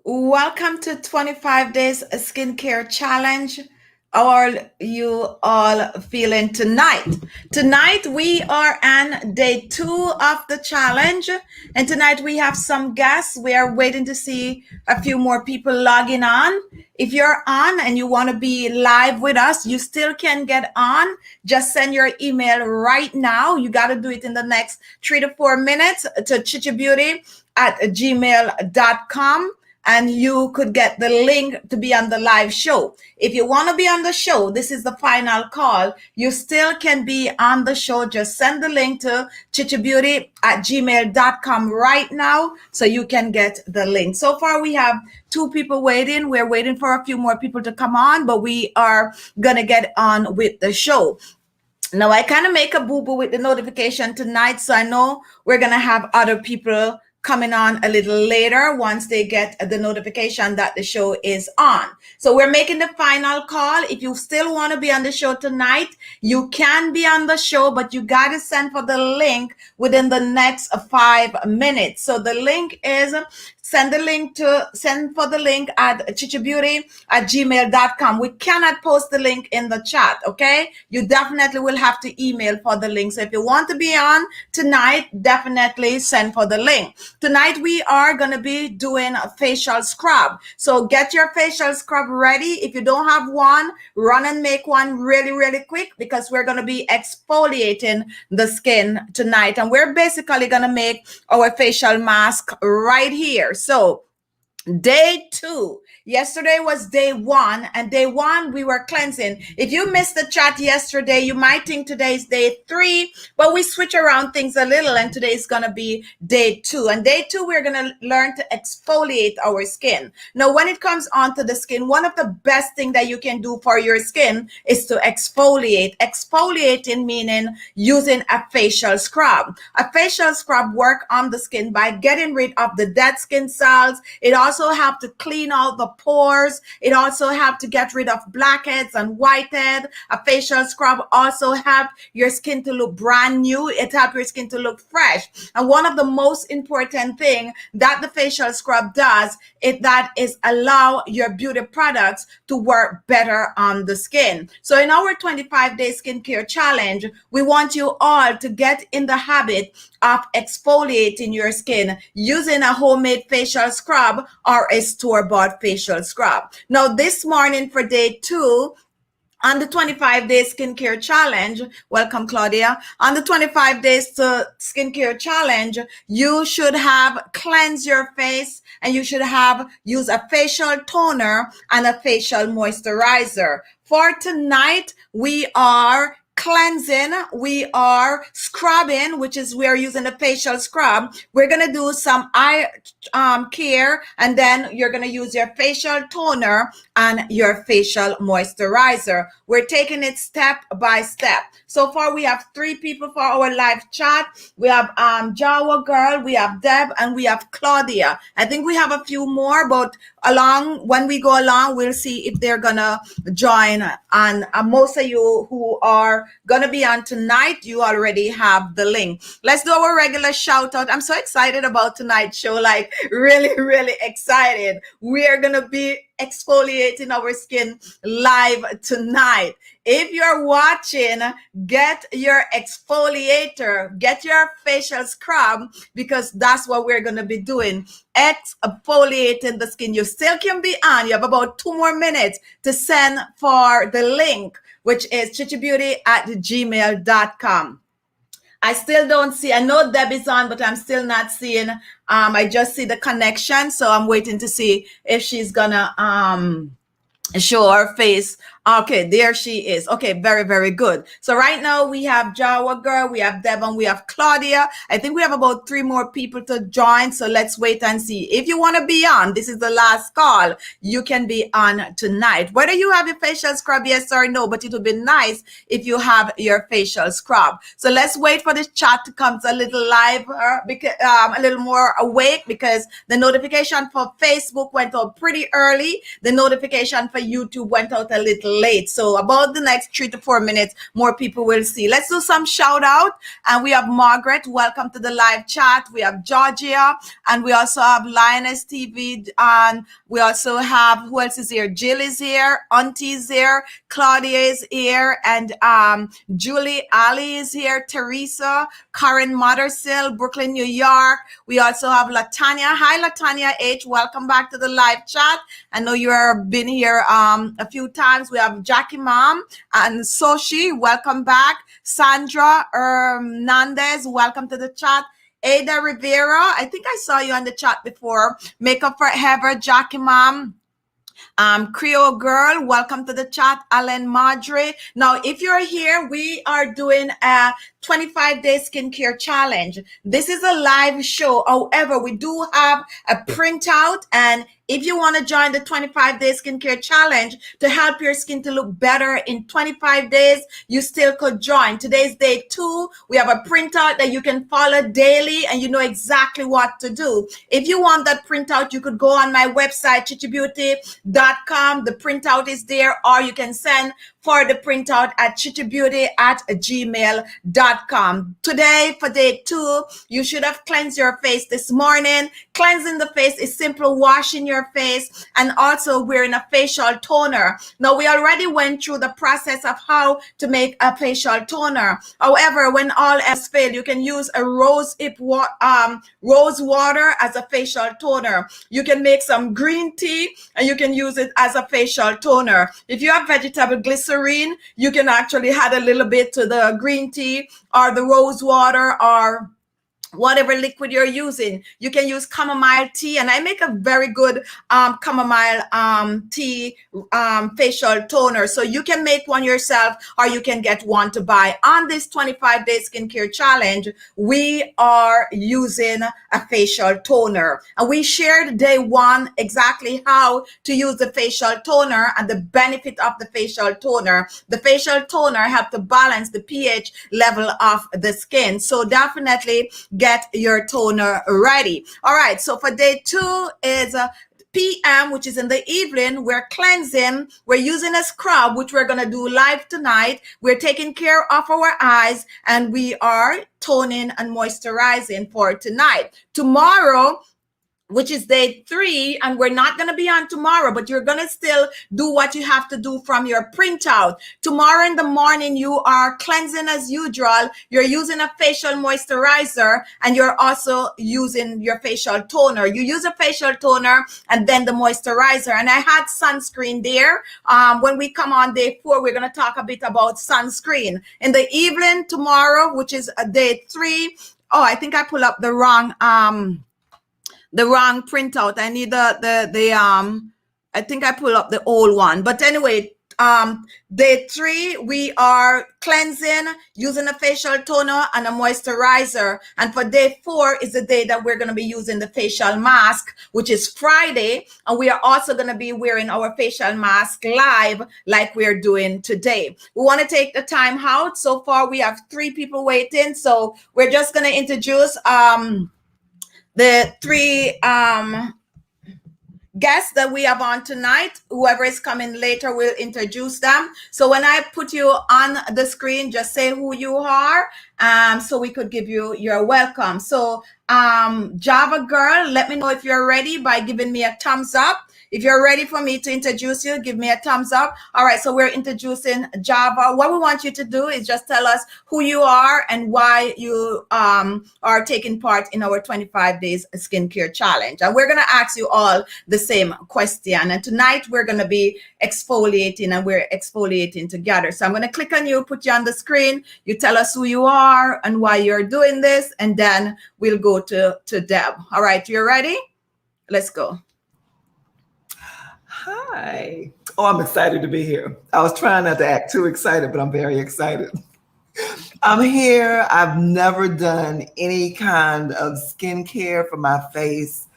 Welcome to 25 Days Skincare Challenge. How are you all feeling tonight? Tonight we are on day 2 of the challenge, and tonight we have some guests. We are waiting to see a few more people logging on. If you're on and you want to be live with us, you still can get on. Just send your email right now. You got to do it in the next 3 to 4 minutes to khichibeauty@gmail.com. And you could get the link to be on the live show. If you want to be on the show, this is the final call. You still can be on the show. Just send the link to khichibeauty@gmail.com right now so you can get the link. So far, we have 2 people waiting. We're waiting for a few more people to come on, but we are going to get on with the show. Now, I kind of make a boo-boo with the notification tonight, so I know we're going to have other people coming on a little later once they get the notification that the show is on. So we're making the final call. If you still want to be on the show tonight, you can be on the show, but you got to send for the link within the next 5 minutes. So the link is send for the link at khichibeauty@gmail.com. We cannot post the link in the chat, okay? You definitely will have to email for the link. So if you want to be on tonight, definitely send for the link. Tonight we are going to be doing a facial scrub. So get your facial scrub ready. If you don't have one, run and make one really, really quick because we're going to be exfoliating the skin tonight. And we're basically going to make our facial mask right here. So day 2. Yesterday was day 1, and day 1 we were cleansing. If you missed the chat yesterday, you might think today is day 3, but we switch around things a little, and today is going to be day 2. And day 2, we're going to learn to exfoliate our skin. Now, when it comes onto the skin, one of the best things that you can do for your skin is to exfoliate. Exfoliating meaning using a facial scrub. A facial scrub work on the skin by getting rid of the dead skin cells. It also have to clean out the pores. It also have to get rid of blackheads and whitehead. A facial scrub also help your skin to look brand new. It help your skin to look fresh. And one of the most important thing that the facial scrub does is allow your beauty products to work better on the skin. So in our 25-day skincare challenge, we want you all to get in the habit of exfoliating your skin using a homemade facial scrub or a store-bought facial scrub. Now, this morning for day 2, on the 25-day skincare challenge, welcome Claudia, on the 25 days to skincare challenge, you should have cleansed your face and you should have used a facial toner and a facial moisturizer. For tonight, we are cleansing, we are scrubbing, which is we're using a facial scrub. We're going to do some eye care, and then you're going to use your facial toner and your facial moisturizer. We're taking it step by step. So far, we have 3 people for our live chat. We have Jawa Girl, we have Deb, and we have Claudia. I think we have a few more, but when we go along, we'll see if they're gonna join. And most of you who are gonna be on tonight, you already have the link. Let's do our regular shout out. I'm so excited about tonight's show, like really, really excited. We are gonna be exfoliating our skin live tonight. If you're watching, get your exfoliator, get your facial scrub, because that's what we're going to be doing. Exfoliating the skin. You still can be on. You have about 2 more minutes to send for the link, which is khichibeauty@gmail.com. I still don't see, I know Deb is on, but I'm still not seeing, I just see the connection. So I'm waiting to see if she's gonna, show her face. Okay, there she is. Okay, very, very good. So right now we have Jawa Girl, we have Devon, we have Claudia. I think we have about 3 more people to join. So let's wait and see. If you want to be on, this is the last call. You can be on tonight. Whether you have your facial scrub, yes or no, but it would be nice if you have your facial scrub. So let's wait for the chat to come a little live, because a little more awake, because the notification for Facebook went up pretty early. The notification for YouTube went out a little late. So about the next 3 to 4 minutes, more people will see. Let's do some shout out. And we have Margaret. Welcome to the live chat. We have Georgia, and we also have Lioness TV. And we also have, who else is here? Jill is here. Auntie is here. Claudia is here. And Julie Ali is here. Teresa, Karen Mothersill, Brooklyn, New York. We also have Latanya. Hi, Latanya H. Welcome back to the live chat. I know you have been here a few times. We have Jackie Mom and Soshi. Welcome back. Sandra Hernandez. Welcome to the chat. Ada Rivera. I think I saw you on the chat before. Makeup Forever. Jackie Mom. Creole Girl, welcome to the chat. Alan Madre. Now, if you're here, we are doing a 25-day skincare challenge. This is a live show. However, we do have a printout, and if you want to join the 25-day skincare challenge to help your skin to look better in 25 days, you still could join. Today's day 2. We have a printout that you can follow daily, and you know exactly what to do. If you want that printout, you could go on my website, khichibeauty.com. The printout is there, or you can send for the printout at khichibeauty@gmail.com. Today, for day 2, you should have cleansed your face this morning. Cleansing the face is simple washing your face and also wearing a facial toner. Now, we already went through the process of how to make a facial toner. However, when all else fails, you can use a rose water as a facial toner. You can make some green tea and you can use it as a facial toner. If you have vegetable glycerine, you can actually add a little bit to the green tea or the rose water or whatever liquid you're using. You can use chamomile tea, and I make a very good chamomile tea facial toner. So you can make one yourself or you can get one to buy. On this 25-day skincare challenge, we are using a facial toner. And we shared day 1 exactly how to use the facial toner and the benefit of the facial toner. The facial toner helps to balance the pH level of the skin. So definitely get your toner ready. All right, so for day 2 is PM, which is in the evening. We're cleansing. We're using a scrub, which we're going to do live tonight. We're taking care of our eyes, and we are toning and moisturizing for tonight. Tomorrow, which is day 3, and we're not going to be on tomorrow, but you're going to still do what you have to do from your printout. Tomorrow in the morning, you are cleansing as usual. You're using a facial moisturizer, and you're also using your facial toner. You use a facial toner and then the moisturizer. And I had sunscreen there. When we come on day 4, we're going to talk a bit about sunscreen. In the evening tomorrow, which is day 3. Oh, I think I pull up the wrong printout. I need I think I pull up the old one. But anyway, day 3, we are cleansing, using a facial toner and a moisturizer. And for day 4 is the day that we're going to be using the facial mask, which is Friday. And we are also going to be wearing our facial mask live like we're doing today. We want to take the time out. So far, we have 3 people waiting. So we're just going to introduce the 3 guests that we have on tonight. Whoever is coming later will introduce them. So when I put you on the screen, just say who you are, so we could give you your welcome. So Java Girl, let me know if you're ready by giving me a thumbs up. If you're ready for me to introduce you, give me a thumbs up. All right, so we're introducing Java. What we want you to do is just tell us who you are and why you are taking part in our 25 days skincare challenge. And we're going to ask you all the same question. And tonight we're going to be exfoliating, and we're exfoliating together. So I'm going to click on you, put you on the screen. You tell us who you are and why you're doing this, and then we'll go to Deb. All right, you're ready? Let's go. Hi. Oh, I'm excited to be here. I was trying not to act too excited, but I'm very excited. I'm here. I've never done any kind of skincare for my face.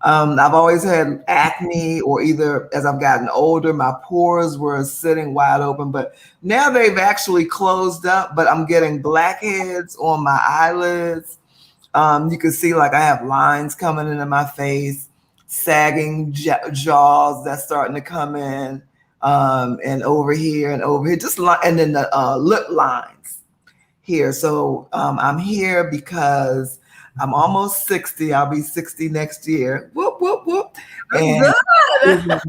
I've always had acne, or either as I've gotten older, my pores were sitting wide open, but now they've actually closed up, but I'm getting blackheads on my eyelids. You can see like I have lines coming into my face, sagging jaws that's starting to come in. and over here and over here, and then the lip lines here. So I'm here because I'm almost 60. I'll be 60 next year. Whoop, whoop, whoop. And Good.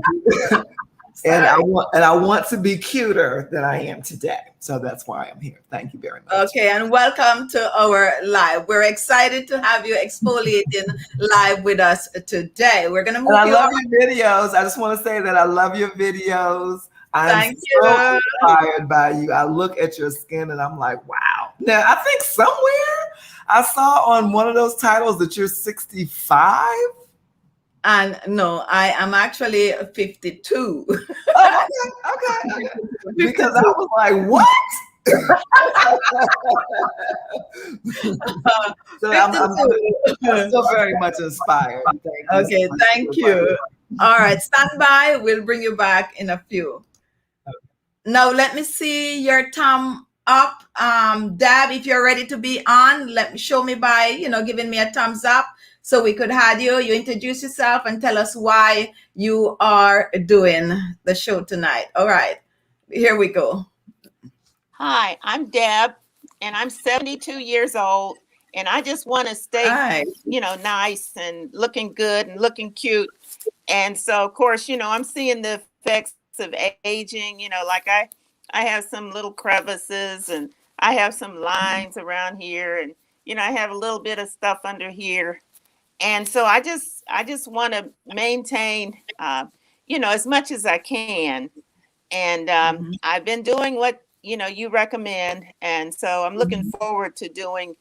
and I want to be cuter than I am today. So that's why I'm here. Thank you very much. Okay, and welcome to our live. We're excited to have you exfoliating live with us today. We're gonna move. And I love your videos. I just want to say that I love your videos. I'm so inspired by you. I look at your skin and I'm like, wow. Now I think somewhere I saw on one of those titles that you're 65. And no, I am actually 52. Oh, okay. Because I was like, what? So I'm still very much inspired. Thank you. All right, stand by. We'll bring you back in a few. Now, let me see your thumb up. Deb, if you're ready to be on, show me by, giving me a thumbs up. So we could have you introduce yourself and tell us why you are doing the show tonight. All right, here we go. Hi, I'm Deb, and I'm 72 years old, and I just want to stay, nice and looking good and looking cute. And so, of course, I'm seeing the effects of aging, like I have some little crevices and I have some lines around here, and, I have a little bit of stuff under here. And so I just want to maintain, as much as I can. And I've been doing what, you recommend. And so I'm looking forward to doing,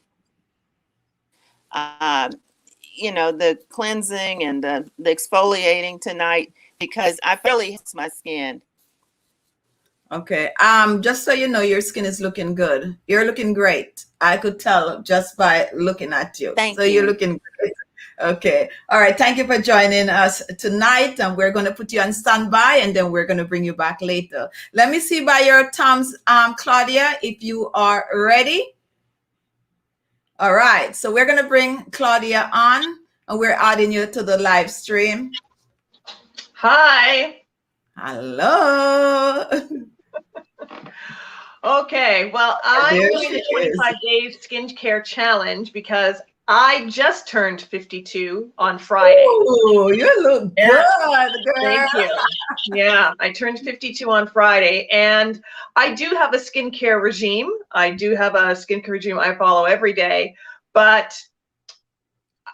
the cleansing and the exfoliating tonight, because I really hits my skin. Okay. Just so you know, your skin is looking good. You're looking great. I could tell just by looking at you. Thank you. You're looking great. Okay. All right. Thank you for joining us tonight. And we're going to put you on standby, and then we're going to bring you back later. Let me see by your thumbs, Claudia, if you are ready. All right. So we're going to bring Claudia on, and we're adding you to the live stream. Hi. Hello. Okay. Well, I'm doing the 25 days skincare challenge because I just turned 52 on Friday. Oh, you look good, girl. Thank you. Yeah, I turned 52 on Friday, and I do have a skincare regime. I follow every day, but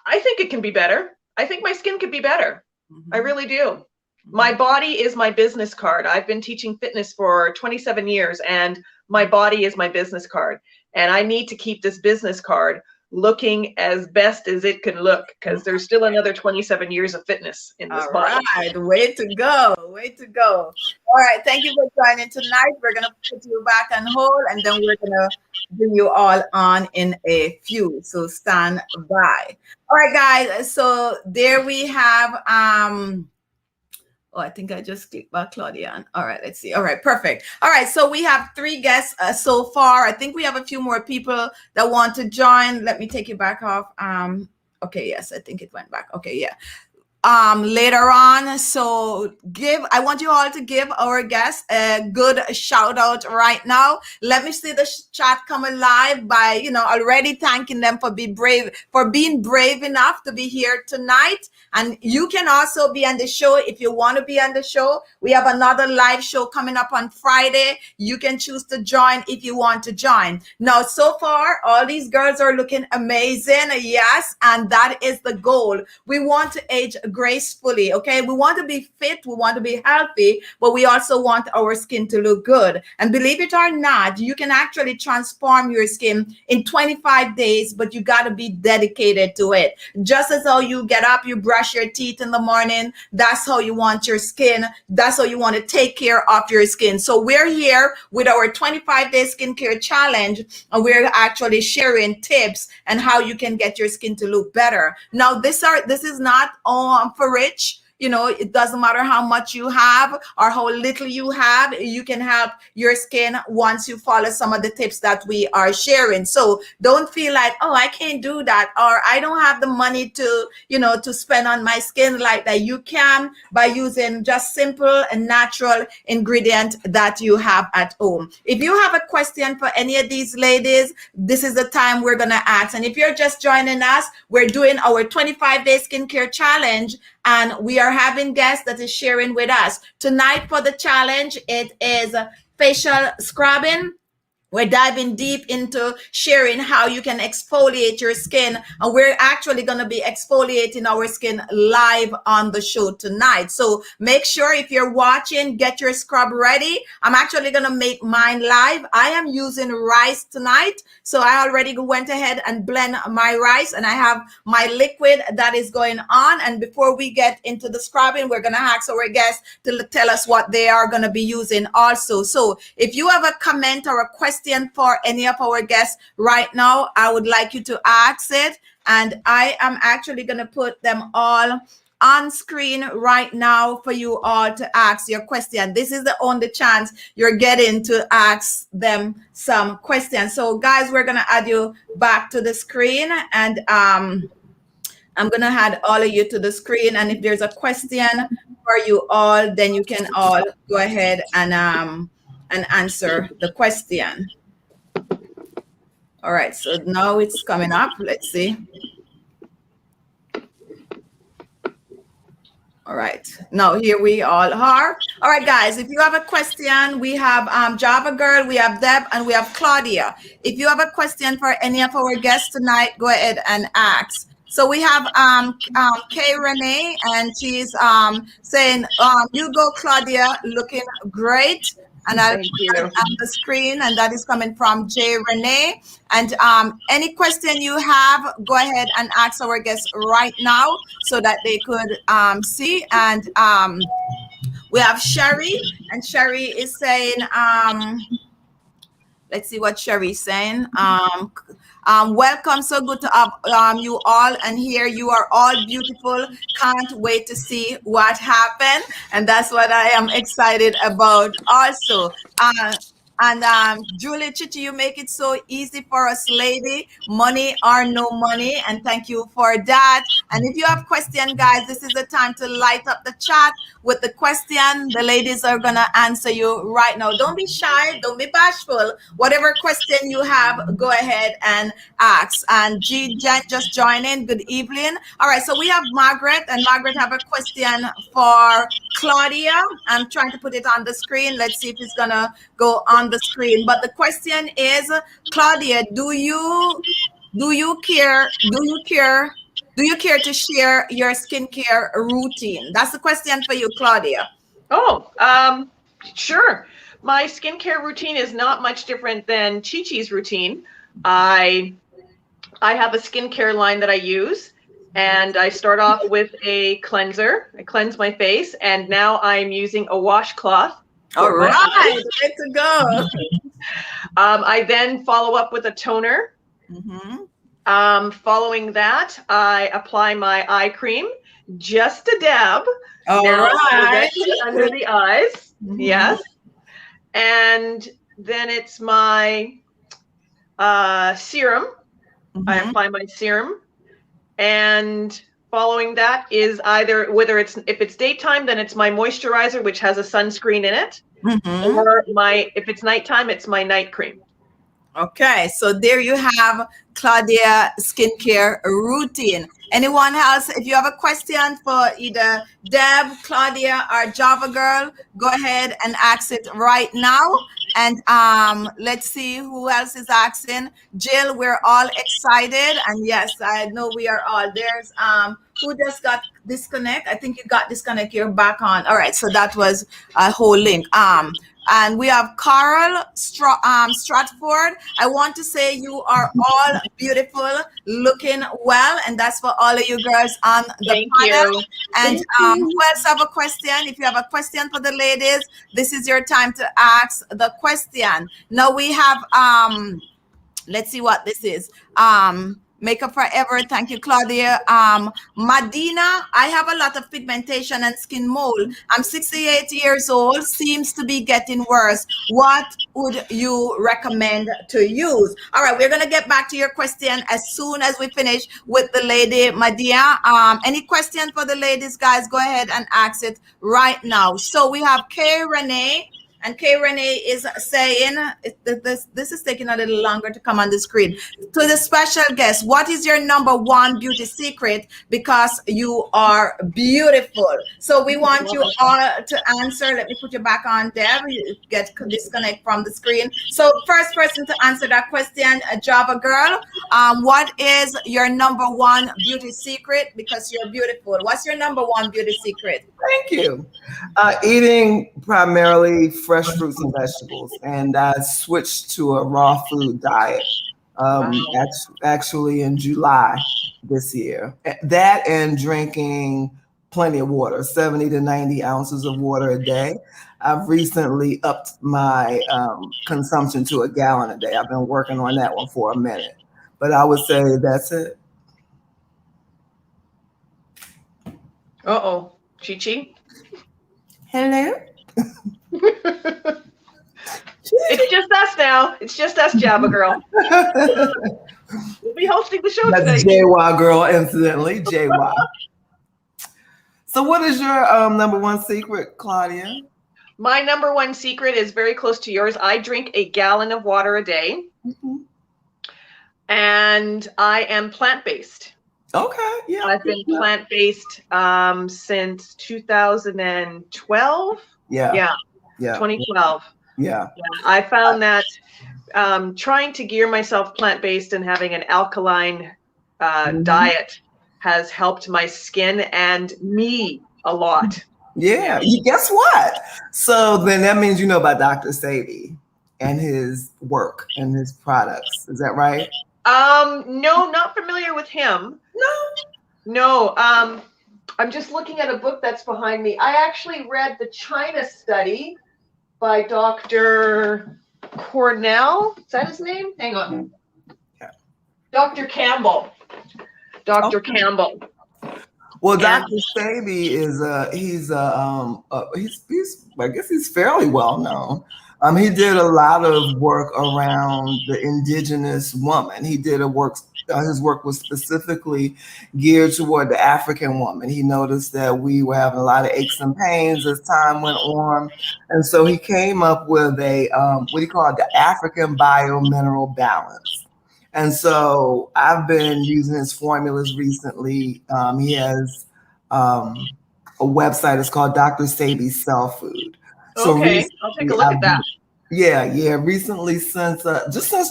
I think it can be better. I think my skin could be better. I really do. My body is my business card. I've been teaching fitness for 27 years, and my body is my business card. And I need to keep this business card looking as best as it can look, because there's still another 27 years of fitness in this body. All right, way to go. All right, thank you for joining tonight. We're going to put you back on hold, and then we're going to bring you all on in a few. So stand by. All right, guys. So there we have I think I just clicked back Claudia. All right, let's see. All right, perfect. All right, so we have 3 guests so far. I think we have a few more people that want to join. Let me take it back off. Okay, yes, I think it went back. Okay, yeah. Later on. So I want you all to give our guests a good shout out right now. Let me see the chat come alive by, already thanking them for being brave enough to be here tonight. And you can also be on the show if you want to be on the show. We have another live show coming up on Friday. You can choose to join if you want to join. Now, so far, all these girls are looking amazing. Yes. And that is the goal. We want to age gracefully. Okay. We want to be fit. We want to be healthy, but we also want our skin to look good. And believe it or not, you can actually transform your skin in 25 days, but you got to be dedicated to it. Just as how you get up, you brush your teeth in the morning. That's how you want your skin. That's how you want to take care of your skin. So we're here with our 25-day skincare challenge, and we're actually sharing tips and how you can get your skin to look better. Now, this is not for rich. You know, it doesn't matter how much you have or how little you have, you can help your skin once you follow some of the tips that we are sharing. So don't feel like, oh, I can't do that, or I don't have the money to, you know, to spend on my skin like that. You can by using just simple and natural ingredient that you have at home. If you have a question for any of these ladies, this is the time we're gonna ask. And if you're just joining us, we're doing our 25-day skincare challenge, and we are having guests that is sharing with us tonight. For the challenge, it is facial scrubbing. We're diving deep into sharing how you can exfoliate your skin. And we're actually going to be exfoliating our skin live on the show tonight. So make sure if you're watching, get your scrub ready. I'm actually going to make mine live. I am using rice tonight. So I already went ahead and blend my rice, and I have my liquid that is going on. And before we get into the scrubbing, we're going to ask our guests to tell us what they are going to be using also. So if you have a comment or a question for any of our guests right now, I would like you to ask it, and I am actually going to put them all on screen right now for you all to ask your question. This is the only chance you're getting to ask them some questions. So guys, we're going to add you back to the screen, and I'm going to add all of you to the screen, and if there's a question for you all, then you can all go ahead and answer the question. All right, so now it's coming up. Let's see. All right, now here we all are. All right, guys, if you have a question, we have Java Girl, we have Deb, and we have Claudia. If you have a question for any of our guests tonight, go ahead and ask. So we have Kay Renee, and she's saying, you go, Claudia, looking great. And I'll put it on the screen, and that is coming from J. Renee. And any question you have, go ahead and ask our guests right now so that they could see. And we have Sherry, and Sherry is saying, let's see what Sherry's saying. Welcome, so good to have you all, and here you are all beautiful. Can't wait to see what happened, and that's what I am excited about also. Julie Khichi, you make it so easy for us, lady. Money or no money, and thank you for that. And if you have questions, guys, this is the time to light up the chat with the question. The ladies are gonna answer you right now. Don't be shy, don't be bashful. Whatever question you have, go ahead and ask. And G Jen just joined in. Good evening. All right, so we have Margaret, and Margaret have a question for Claudia. I'm trying to put it on the screen. Let's see if it's gonna go on the screen. But the question is, Claudia, do you care to share your skincare routine? That's the question for you, Claudia. Oh, sure. My skincare routine is not much different than Khichi's routine. I have a skincare line that I use, and I start off with a cleanser. I cleanse my face, and now I'm using a washcloth. All right, good to go. I then follow up with a toner. Mm-hmm. Following that, I apply my eye cream, just a dab. All right. Under the eyes. Mm-hmm. Yes. And then it's my serum. Mm-hmm. I apply my serum. And following that is either, if it's daytime, then it's my moisturizer, which has a sunscreen in it. Mm-hmm. Or if it's nighttime, it's my night cream. Okay, so there you have Claudia skincare routine. Anyone else, if you have a question for either Deb, Claudia, or Java Girl, go ahead and ask it right now. And let's see who else is asking. Jill, we're all excited. And yes, I know we are all. There's who just got disconnect. I think you got disconnect. You're back on. All right, so that was a whole link. And we have Carl Stratford. I want to say you are all beautiful, looking well, and that's for all of you girls on the panel. And who else have a question? If you have a question for the ladies, this is your time to ask the question. Now we have let's see what this is. Makeup Forever. Thank you, Claudia. Madina, I have a lot of pigmentation and skin mold. I'm 68 years old, seems to be getting worse. What would you recommend to use? All right, we're going to get back to your question as soon as we finish with the lady, Madina. Any question for the ladies, guys? Go ahead and ask it right now. So we have Kay Renee. And Kay Renee is saying, this is taking a little longer to come on the screen. To the special guest, what is your #1 beauty secret? Because you are beautiful. So we want you all to answer. Let me put you back on, Deb. You get disconnect from the screen. So first person to answer that question, Java Girl, what is your #1 beauty secret? Because you're beautiful. What's your #1 beauty secret? Thank you. Eating primarily fresh fruits and vegetables, and I switched to a raw food diet actually in July this year. That and drinking plenty of water, 70 to 90 ounces of water a day. I've recently upped my consumption to a gallon a day. I've been working on that one for a minute, but I would say that's it. Uh-oh, Khichi. Hello. It's just us now. It's just us, Java Girl. We'll be hosting the show today. That's JY Girl, incidentally, JY. So what is your #1 secret, Claudia? My #1 secret is very close to yours. I drink a gallon of water a day. Mm-hmm. And I am plant-based. Okay, yeah. I've been plant-based since 2012. Yeah. 2012. Yeah. I found that trying to gear myself plant-based and having an alkaline diet has helped my skin and me a lot. Yeah. Guess what? So then that means you know about Dr. Sebi and his work and his products. Is that right? No, not familiar with him. No. I'm just looking at a book that's behind me. I actually read the China study by Dr. Cornell. Is that his name? Hang on. Yeah. Dr. Campbell. Dr. Campbell. Well, Dr. Sebi is he's I guess he's fairly well known. He did a lot of work around the indigenous woman. He did his work was specifically geared toward the African woman. He noticed that we were having a lot of aches and pains as time went on. And so he came up with a, what he called the African biomineral balance. And so I've been using his formulas recently. He has a website, it's called Dr. Sebi's Cell Food. So okay, I'll take a look at that. Yeah. Recently, since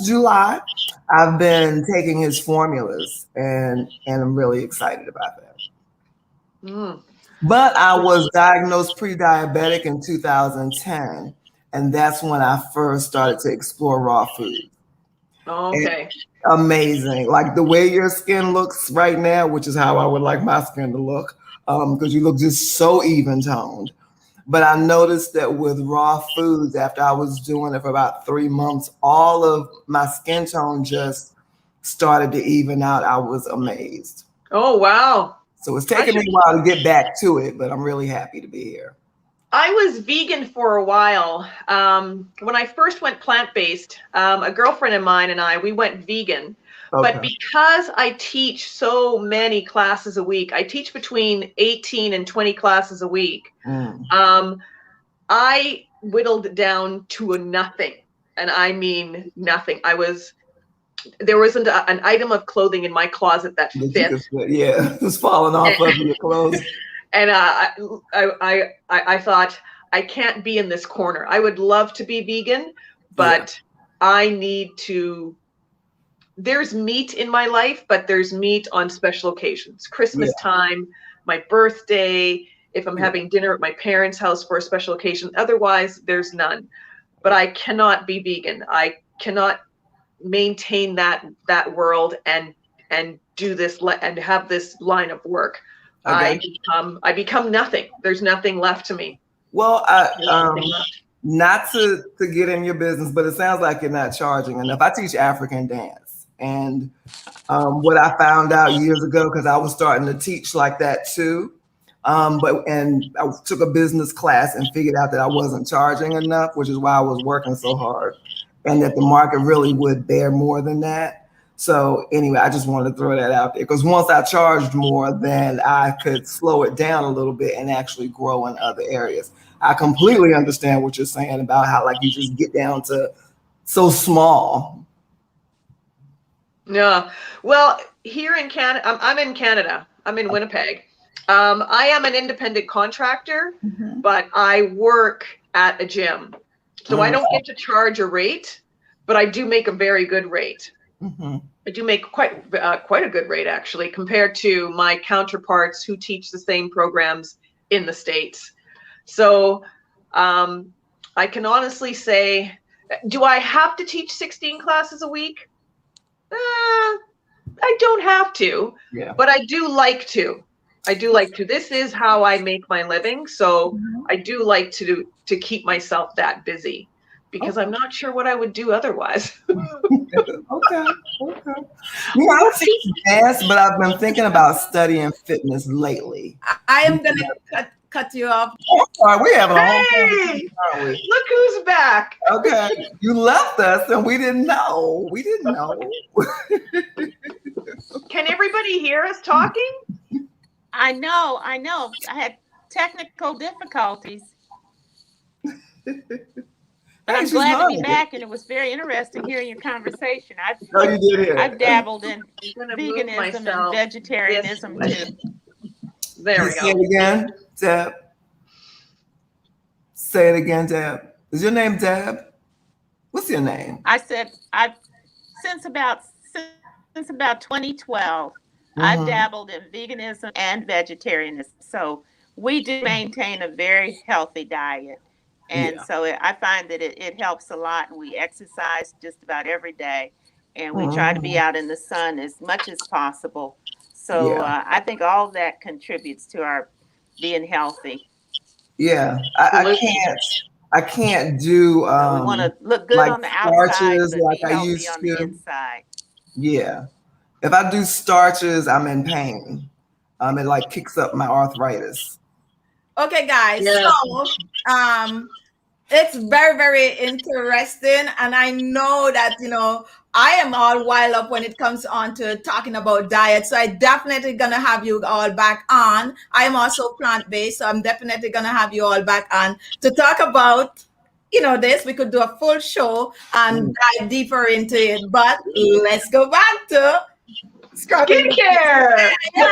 July, I've been taking his formulas, and I'm really excited about that. But I was diagnosed pre-diabetic in 2010, and that's when I first started to explore raw food. Okay. And amazing, like the way your skin looks right now, which is how I would like my skin to look, because you look just so even toned. But I noticed that with raw foods, after I was doing it for about 3 months, all of my skin tone just started to even out. I was amazed. Oh, wow. So it's taken me a while to get back to it, but I'm really happy to be here. I was vegan for a while. When I first went plant-based, a girlfriend of mine and we went vegan. Okay. But because I teach so many classes a week, I teach between 18 and 20 classes a week. I whittled it down to a nothing. And I mean nothing. There wasn't an item of clothing in my closet that fit. Yeah, it was falling off of your clothes. And I thought, I can't be in this corner. I would love to be vegan, but I need to. There's meat in my life, but there's meat on special occasions. Christmas time, my birthday, if I'm having dinner at my parents' house for a special occasion. Otherwise, there's none. But I cannot be vegan. I cannot maintain that world and do this and have this line of work. Okay. I become nothing. There's nothing left to me. Well, not to get in your business, but it sounds like you're not charging enough. I teach African dance. And what I found out years ago, because I was starting to teach like that too, and I took a business class and figured out that I wasn't charging enough, which is why I was working so hard, and that the market really would bear more than that. So anyway, I just wanted to throw that out there, because once I charged more, then I could slow it down a little bit and actually grow in other areas. I completely understand what you're saying about how like you just get down to so small. Yeah. Well, here in Canada, I'm in Canada. I'm in Winnipeg. I am an independent contractor, but I work at a gym. So I don't get to charge a rate, but I do make a very good rate. I do make quite a good rate, actually, compared to my counterparts who teach the same programs in the States. So I can honestly say, do I have to teach 16 classes a week? I don't have to, but I do like to. I do like to. This is how I make my living. So I do like to keep myself that busy, because I'm not sure what I would do otherwise. Okay. Yeah, I teach dance, but I've been thinking about studying fitness lately. I am going to cut you off. Oh, sorry, we're having a whole Hey, look who's back. Okay, you left us and we didn't know. We didn't know. Can everybody hear us talking? I know. I had technical difficulties. But I'm glad to be back, and it was very interesting hearing your conversation. I've dabbled in veganism and vegetarianism too. There we go. Say it again, Deb. Say it again, Deb. Is your name Deb? What's your name? I said since about 2012, I've dabbled in veganism and vegetarianism. So we do maintain a very healthy diet. And so I find that it helps a lot, and we exercise just about every day, and we try to be out in the sun as much as possible. So I think all of that contributes to our being healthy. Yeah, I can't do. We want to look good on the outside, but like be healthy on the inside. Yeah, if I do starches, I'm in pain. It like kicks up my arthritis. Okay, guys. So it's very, very interesting, and I know that I am all wild up when it comes on to talking about diet. So I definitely gonna have you all back on. I am also plant-based, so I'm definitely gonna have you all back on to talk about this. We could do a full show and dive deeper into it. But let's go back to skincare. Yeah.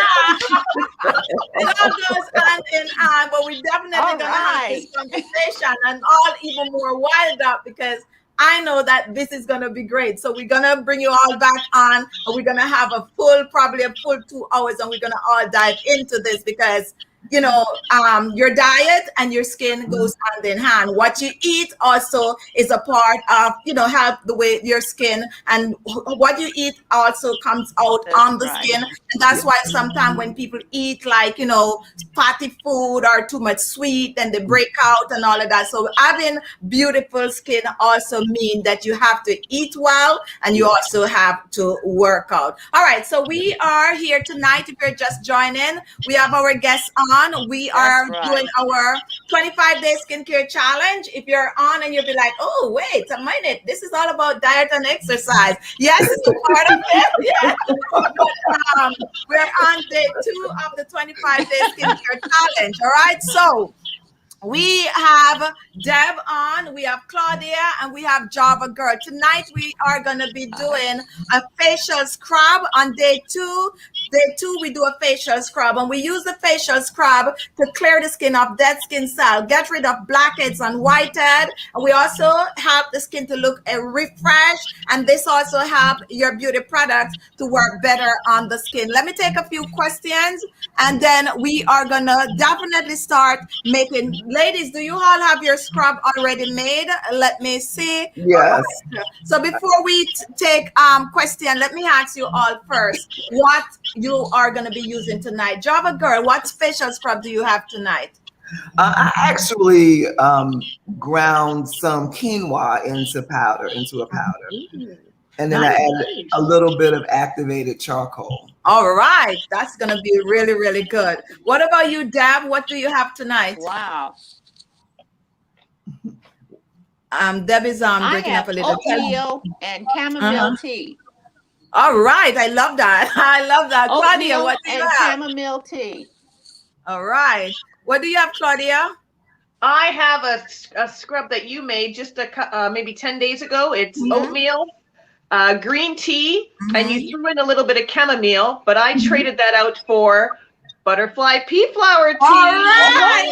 It all goes hand in hand, but we definitely gonna have this conversation and all even more wild up, because I know that this is gonna be great. So we're gonna bring you all back on, and we're gonna have probably a full 2 hours, and we're gonna all dive into this, because your diet and your skin goes hand in hand. What you eat also is a part of, help the way your skin, and what you eat also comes out on the skin. And that's why sometimes when people eat like, fatty food or too much sweet, then they break out and all of that. So having beautiful skin also means that you have to eat well, and you also have to work out. All right. So we are here tonight. If you're just joining, we have our guests on. We are doing our 25-day skincare challenge. If you're on and you'll be like, oh, wait a minute, this is all about diet and exercise. Yes, it's a part of it. Yeah. But, we're on day 2 of the 25-day skincare challenge. All right. So we have Deb on, we have Claudia, and we have Java Girl. Tonight we are going to be doing a facial scrub on day 2. Day 2, we do a facial scrub, and we use the facial scrub to clear the skin of dead skin cells, get rid of blackheads and whitehead. And we also help the skin to look refreshed, and this also help your beauty products to work better on the skin. Let me take a few questions, and then we are going to definitely start making. Ladies, do you all have your scrub already made? Let me see. Yes. So before we take question, let me ask you all first what you are going to be using tonight. Java Girl, what facial scrub do you have tonight? I actually ground some quinoa into a powder. And then I added a little bit of activated charcoal. All right. That's going to be really, really good. What about you, Deb? What do you have tonight? Wow. Deb is drinking up a little oatmeal and chamomile tea. All right. I love that. I love that. Claudia, Oatmeal what do you and have? chamomile tea. All right. What do you have, Claudia? I have a scrub that you made just maybe 10 days ago. It's oatmeal, green tea, and you threw in a little bit of chamomile, but I traded that out for butterfly pea flower tea. All right.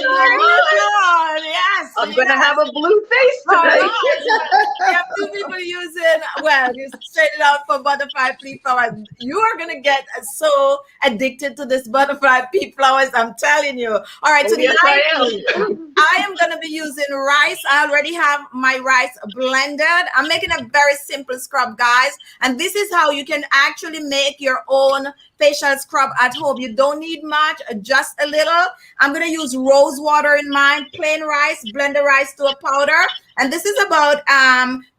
Yes. I'm going to have a blue face today. We have two people using, well, you straight it out for butterfly pea flowers. You are going to get so addicted to this butterfly pea flowers. I'm telling you. All right. So yes, I am going to be using rice. I already have my rice blended. I'm making a very simple scrub, guys. And this is how you can actually make your own facial scrub at home. You don't need much, just a little. I'm going to use rose water in mine, plain rice, blend the rice to a powder. And this is about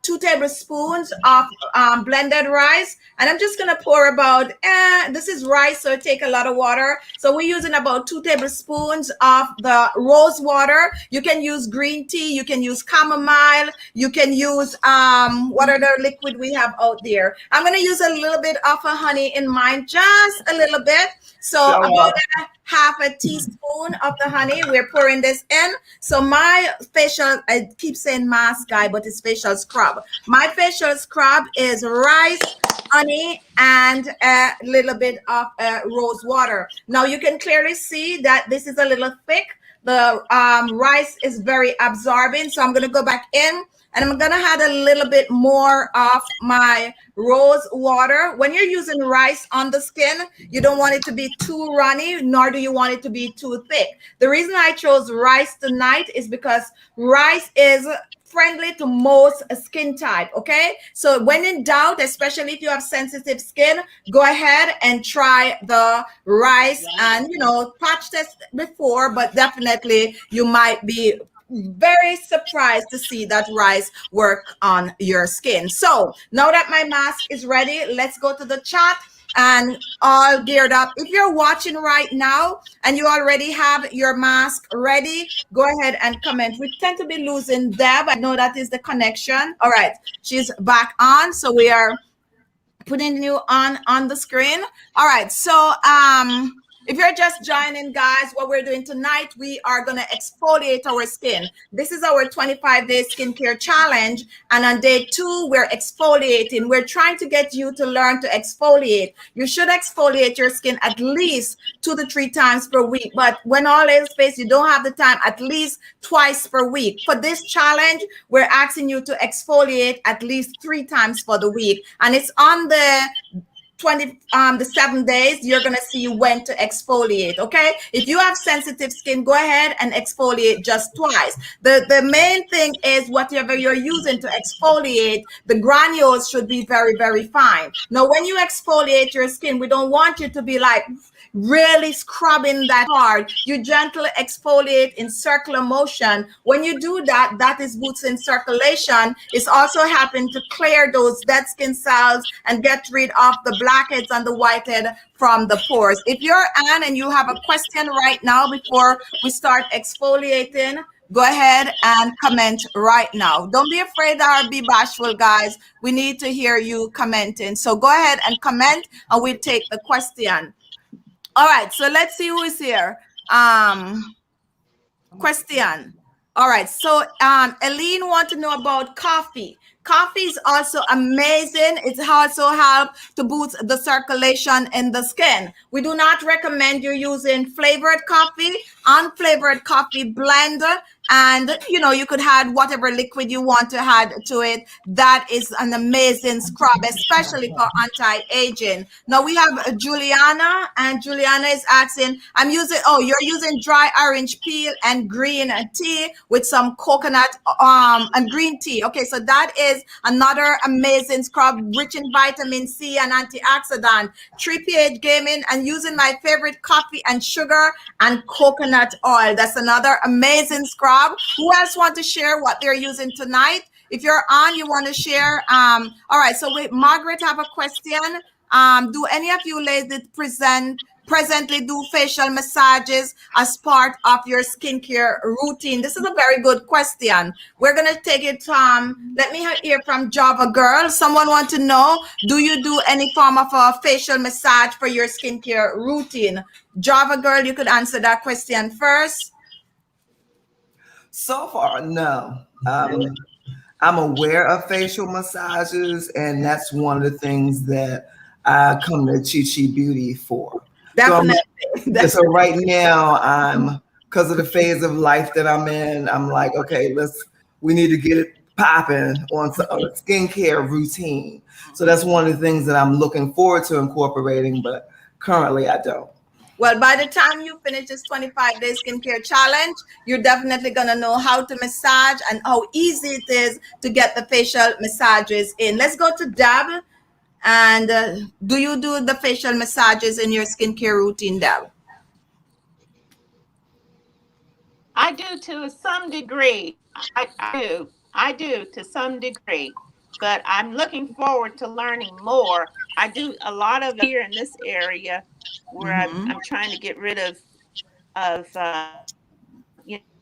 2 tablespoons of blended rice. And I'm just going to pour about, this is rice, so it take a lot of water. So we're using about 2 tablespoons of the rose water. You can use green tea. You can use chamomile. You can use, what other liquid we have out there? I'm going to use a little bit of a honey in mine, just a little bit. So about half a teaspoon of the honey, we're pouring this in. So my facial, I keep saying mask guy, but it's facial scrub. My facial scrub is rice, honey, and a little bit of rose water. Now you can clearly see that this is a little thick. The rice is very absorbing. So I'm going to go back in. And I'm going to add a little bit more of my rose water. When you're using rice on the skin, you don't want it to be too runny, nor do you want it to be too thick. The reason I chose rice tonight is because rice is friendly to most skin type, okay? So when in doubt, especially if you have sensitive skin, go ahead and try the rice and, you know, patch test before, but definitely you might be very surprised to see that rice work on your skin. So now that my mask is ready, let's go to the chat and all geared up. If you're watching right now and you already have your mask ready, go ahead and comment. We tend to be losing Deb. I know that is the connection. All right, she's back on. So we are putting you on the screen. All right, so if you're just joining, guys, what we're doing tonight, we are going to exfoliate our skin. This is our 25-day skincare challenge. And on day 2, we're exfoliating. We're trying to get you to learn to exfoliate. You should exfoliate your skin at least 2 to 3 times per week. But when all else fails, you don't have the time, at least twice per week. For this challenge, we're asking you to exfoliate at least 3 times for the week. And it's on the 7 days, you're going to see when to exfoliate, okay? If you have sensitive skin, go ahead and exfoliate just twice. The main thing is whatever you're using to exfoliate, the granules should be very, very fine. Now, when you exfoliate your skin, we don't want you to be like really scrubbing that hard. You gently exfoliate in circular motion. When you do that, that is boosting circulation. It's also helping to clear those dead skin cells and get rid of the blackheads and the whitehead from the pores. If you're Anne and you have a question right now before we start exfoliating, go ahead and comment right now. Don't be afraid or be bashful, guys. We need to hear you commenting. So go ahead and comment and we'll take the question. All right, so let's see who is here. Question. All right, so Eileen wants to know about coffee. Coffee is also amazing. It also helps to boost the circulation in the skin. We do not recommend you using flavored coffee, unflavored coffee blender, and you could add whatever liquid you want to add to it. That is an amazing scrub, especially for anti-aging. Now we have Juliana, and Juliana is asking, you're using dry orange peel and green tea with some coconut and green tea. Okay, so that is another amazing scrub, rich in vitamin C and antioxidant, 3 pH gaming, and using my favorite coffee and sugar and coconut oil. That's another amazing scrub. Who else want to share what they're using tonight? if you're on, you want to share. All right. So wait, Margaret have a question. Do any of you ladies presently do facial massages as part of your skincare routine? This is a very good question. We're going to take it let me hear from Java Girl. Someone want to know, do you do any form of a facial massage for your skincare routine? Java Girl, you could answer that question first. So far, no. I'm aware of facial massages, and that's one of the things that I come to khichibeauty for. Definitely. So right now, because of the phase of life that I'm in, I'm like, okay, we need to get it popping on a skincare routine. So that's one of the things that I'm looking forward to incorporating, but currently I don't. Well, by the time you finish this 25-day skincare challenge, you're definitely going to know how to massage and how easy it is to get the facial massages in. Let's go to Deb. And do you do the facial massages in your skincare routine, Deb? I do to some degree. I do to some degree. But I'm looking forward to learning more. I do a lot of it here in this area where I'm trying to get rid of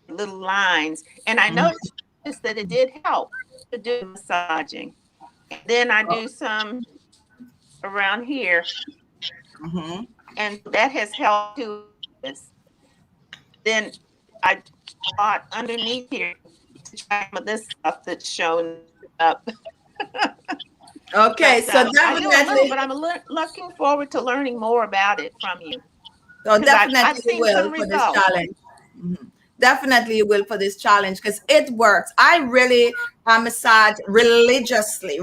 little lines. And I noticed that it did help to do massaging. And then I do some around here. And that has helped too. Then I thought underneath here to try some of this stuff that's shown up. Okay, so definitely, but I'm looking forward to learning more about it from you. So definitely you will for this challenge. Definitely you will for this challenge because it works. I really massage religiously,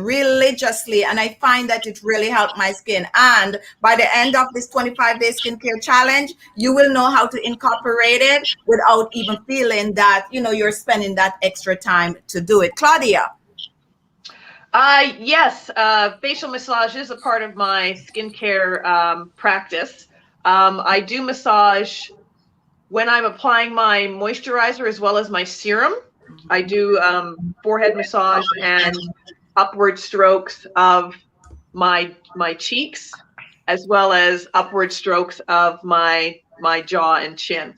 and I find that it really helped my skin. And by the end of this 25-day skincare challenge, you will know how to incorporate it without even feeling that, you're spending that extra time to do it. Claudia. Yes, facial massage is a part of my skincare practice. I do massage when I'm applying my moisturizer as well as my serum. I do forehead massage and upward strokes of my cheeks, as well as upward strokes of my jaw and chin.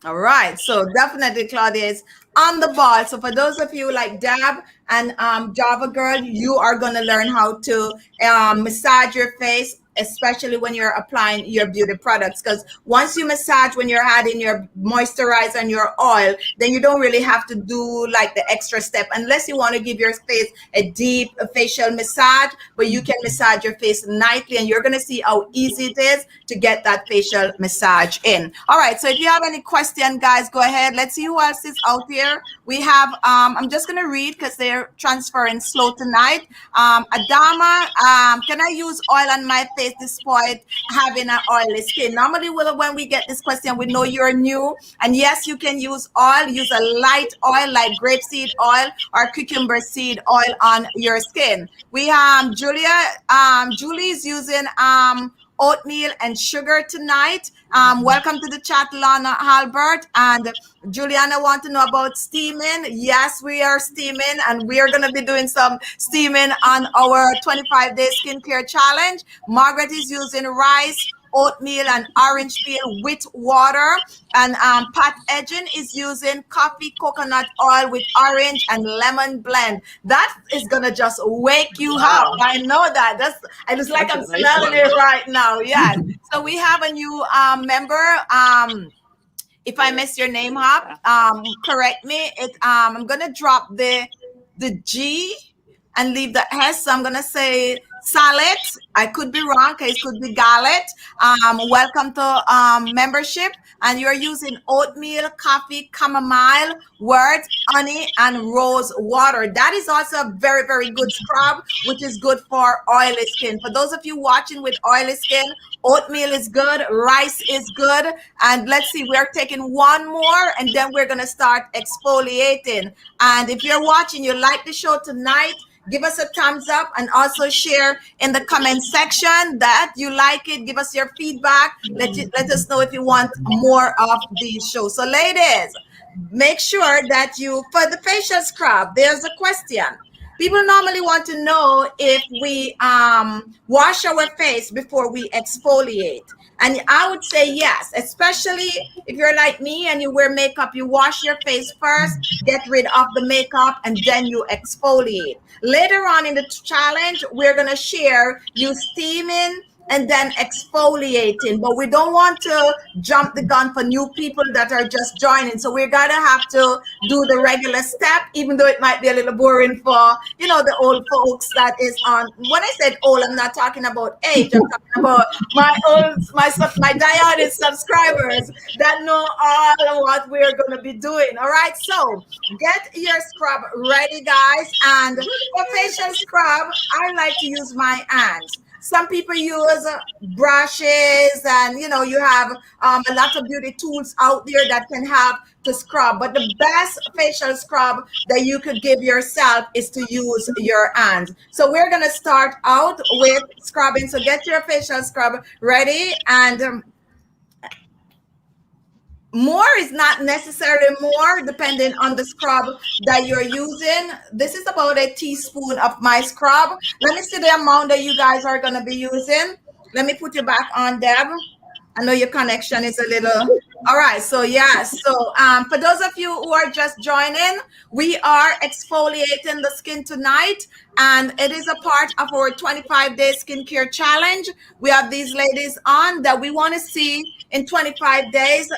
All right, so definitely Claudia is on the ball. So for those of you like Dab and Java Girl, you are going to learn how to massage your face, especially when you're applying your beauty products, because once you massage, when you're adding your moisturizer and your oil, then you don't really have to do like the extra step unless you want to give your face a deep facial massage, but you can massage your face nightly and you're going to see how easy it is to get that facial massage in. All right, so if you have any question, guys, go ahead. Let's see who else is out here. We have I'm just going to read because they're transferring slow tonight. Adama, can I use oil on my face despite having an oily skin? Normally when we get this question, we know you're new, and yes, you can use oil. Use a light oil like grapeseed oil or cucumber seed oil on your skin. We have Julie's using oatmeal and sugar tonight. Welcome to the chat, Lana Albert. And Juliana want to know about steaming. Yes, we are steaming, and we are going to be doing some steaming on our 25-day skincare challenge. Margaret is using rice, oatmeal, and orange peel with water. And Pat Edgin is using coffee, coconut oil with orange and lemon blend. That is going to just wake you up. I know that. I just like I'm smelling it right now. Yes. So we have a new member. If I mess your name up, correct me. I'm going to drop the G and leave the S. So I'm going to say salad. I could be wrong. It could be gallet. Welcome to membership. And you're using oatmeal, coffee, chamomile, wort, honey, and rose water. That is also a very, very good scrub, which is good for oily skin. For those of you watching with oily skin, oatmeal is good, rice is good. And let's see, we're taking one more, and then we're going to start exfoliating. And if you're watching, you like the show tonight, give us a thumbs up and also share in the comment section that you like it. Give us your feedback. Let us know if you want more of these shows. So ladies, make sure that you, for the facial scrub, there's a question. People normally want to know if we wash our face before we exfoliate. And I would say yes, especially if you're like me and you wear makeup, you wash your face first, get rid of the makeup, and then you exfoliate. Later on in the challenge, we're going to share you steaming and then exfoliating, but we don't want to jump the gun for new people that are just joining. So we're gonna have to do the regular step, even though it might be a little boring for, you know, the old folks that is on. When I said old, I'm not talking about age. I'm talking about my diehard subscribers that know all of what we're gonna be doing. All right, so get your scrub ready, guys. And for facial scrub, I like to use my hands. Some people use brushes, and you know, you have a lot of beauty tools out there that can help to scrub, but the best facial scrub that you could give yourself is to use your hands. So we're going to start out with scrubbing. So get your facial scrub ready, and more is not necessarily more, depending on the scrub that you're using. This is about a teaspoon of my scrub. Let me see the amount that you guys are going to be using. Let me put you back on, Deb. I know your connection is a little. All right. So yeah. So for those of you who are just joining, we are exfoliating the skin tonight, and it is a part of our 25-day skincare challenge. We have these ladies on that we want to see in 25 days,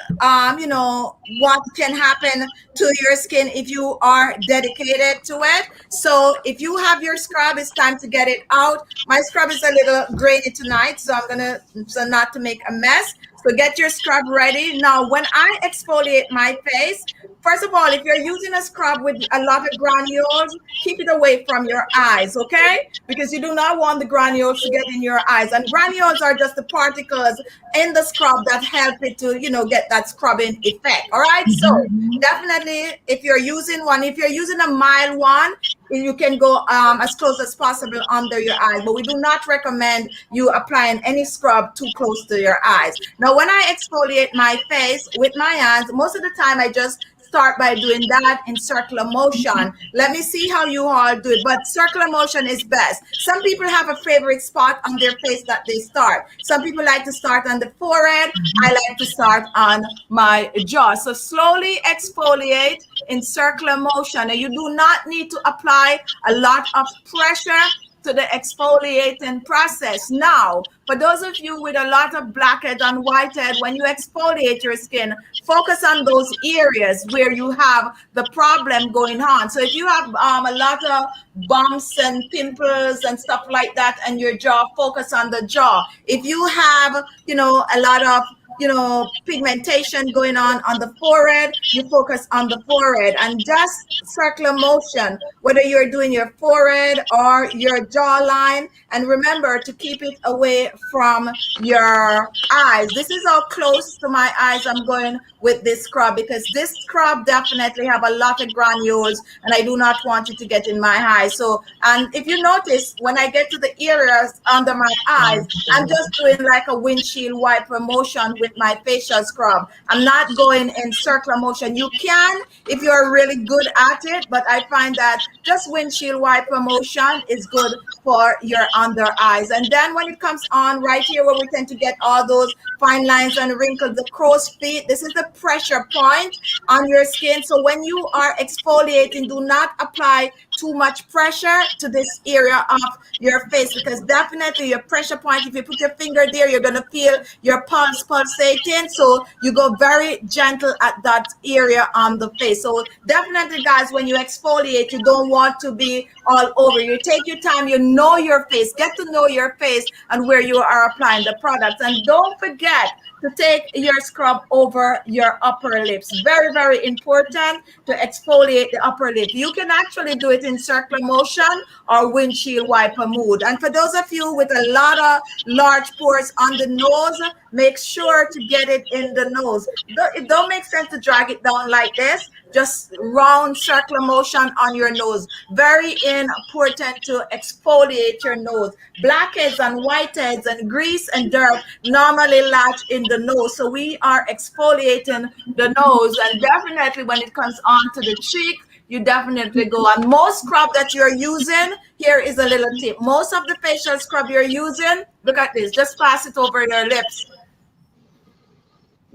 you know, what can happen to your skin if you are dedicated to it. So if you have your scrub, it's time to get it out. My scrub is a little grainy tonight, so I'm gonna, so not to make a mess. So get your scrub ready. Now, when I exfoliate my face, first of all, if you're using a scrub with a lot of granules, keep it away from your eyes, okay? Because you do not want the granules to get in your eyes. And granules are just the particles in the scrub that help it to, you know, get that scrubbing effect, all right? So definitely, if you're using one, if you're using a mild one, you can go as close as possible under your eyes, but we do not recommend you applying any scrub too close to your eyes. Now, when I exfoliate my face with my hands, most of the time I just start by doing that in circular motion. Let me see how you all do it, but circular motion is best. Some people have a favorite spot on their face that they start. Some people like to start on the forehead. I like to start on my jaw. So slowly exfoliate in circular motion. And you do not need to apply a lot of pressure to the exfoliating process. Now, for those of you with a lot of blackhead and whitehead, when you exfoliate your skin, focus on those areas where you have the problem going on. So if you have a lot of bumps and pimples and stuff like that in your jaw, focus on the jaw. If you have, you know, a lot of, you know, pigmentation going on the forehead, you focus on the forehead, and just circular motion, whether you're doing your forehead or your jawline. And remember to keep it away from your eyes. This is how close to my eyes I'm going with this scrub, because this scrub definitely have a lot of granules, and I do not want you to get in my eyes. So, and if you notice, when I get to the areas under my eyes, I'm just doing like a windshield wiper motion with my facial scrub. I'm not going in circular motion. You can if you're really good at it, but I find that just windshield wiper motion is good for your under eyes. And then when it comes on right here where we tend to get all those fine lines and wrinkles, the crow's feet, this is the pressure point on your skin. So when you are exfoliating, do not apply too much pressure to this area of your face, because definitely your pressure point, if you put your finger there, you're going to feel your pulse pulsating. So you go very gentle at that area on the face. So definitely, guys, when you exfoliate, you don't want to be all over. You take your time, you know your face, get to know your face and where you are applying the products. And don't forget to take your scrub over your upper lips. Very, very important to exfoliate the upper lip. You can actually do it in circular motion or windshield wiper mode. And for those of you with a lot of large pores on the nose, make sure to get it in the nose. It don't make sense to drag it down like this. just round circular motion on your nose. Very important to exfoliate your nose. Blackheads and whiteheads and grease and dirt normally latch in the nose. So we are exfoliating the nose, and definitely when it comes on to the cheek, you definitely go on. Most scrub that you're using, here is a little tip. Most of the facial scrub you're using, look at this, just pass it over your lips.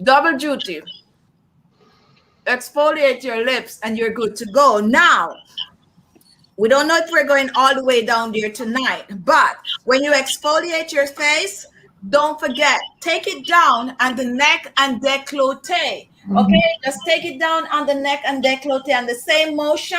Double duty. Exfoliate your lips and you're good to go. Now, we don't know if we're going all the way down there tonight, but when you exfoliate your face, don't forget, take it down on the neck and décolleté. Okay, just take it down on the neck and décolleté and the same motion,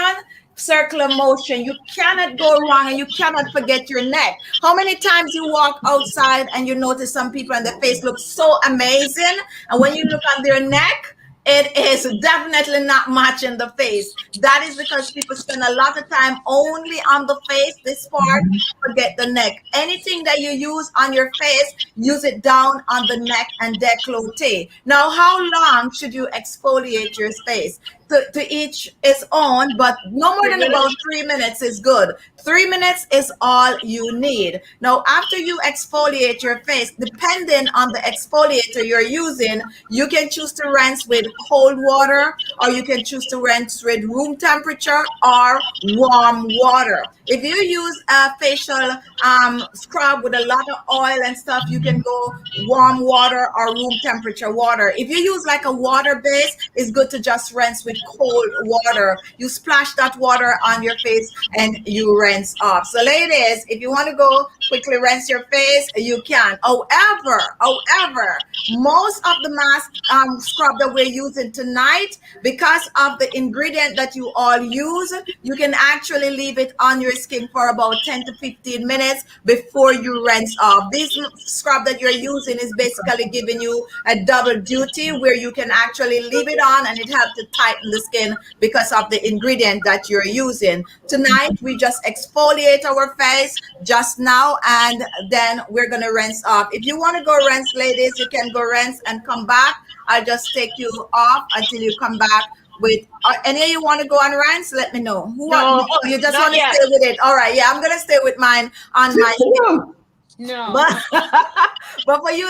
circular motion. You cannot go wrong, and you cannot forget your neck. How many times you walk outside and you notice some people and their face looks so amazing, and when you look on their neck, it is definitely not matching the face. That is because people spend a lot of time only on the face, this part, forget the neck. Anything that you use on your face, use it down on the neck and décolleté. Now, how long should you exfoliate your face? To each its own, but no more than about 3 minutes is good. 3 minutes is all you need. Now, after you exfoliate your face, depending on the exfoliator you're using, you can choose to rinse with cold water, or you can choose to rinse with room temperature or warm water. If you use a facial scrub with a lot of oil and stuff, you can go warm water or room temperature water. If you use like a water base, it's good to just rinse with cold water. You splash that water on your face and you rinse off. So ladies, if you want to go quickly rinse your face, you can. However, most of the mask scrub that we're using tonight, because of the ingredient that you all use, you can actually leave it on your skin for about 10 to 15 minutes before you rinse off. This scrub that you're using is basically giving you a double duty, where you can actually leave it on and it helps to tighten the skin because of the ingredient that you're using. Tonight, we just exfoliate our face just now, and then we're going to rinse off. If you want to go rinse, ladies, you can go rinse and come back. I'll just take you off until you come back with any of you want to go on rinse. Let me know. You just want to stay with it. All right, yeah, I'm going to stay with mine on my skin. No. But for you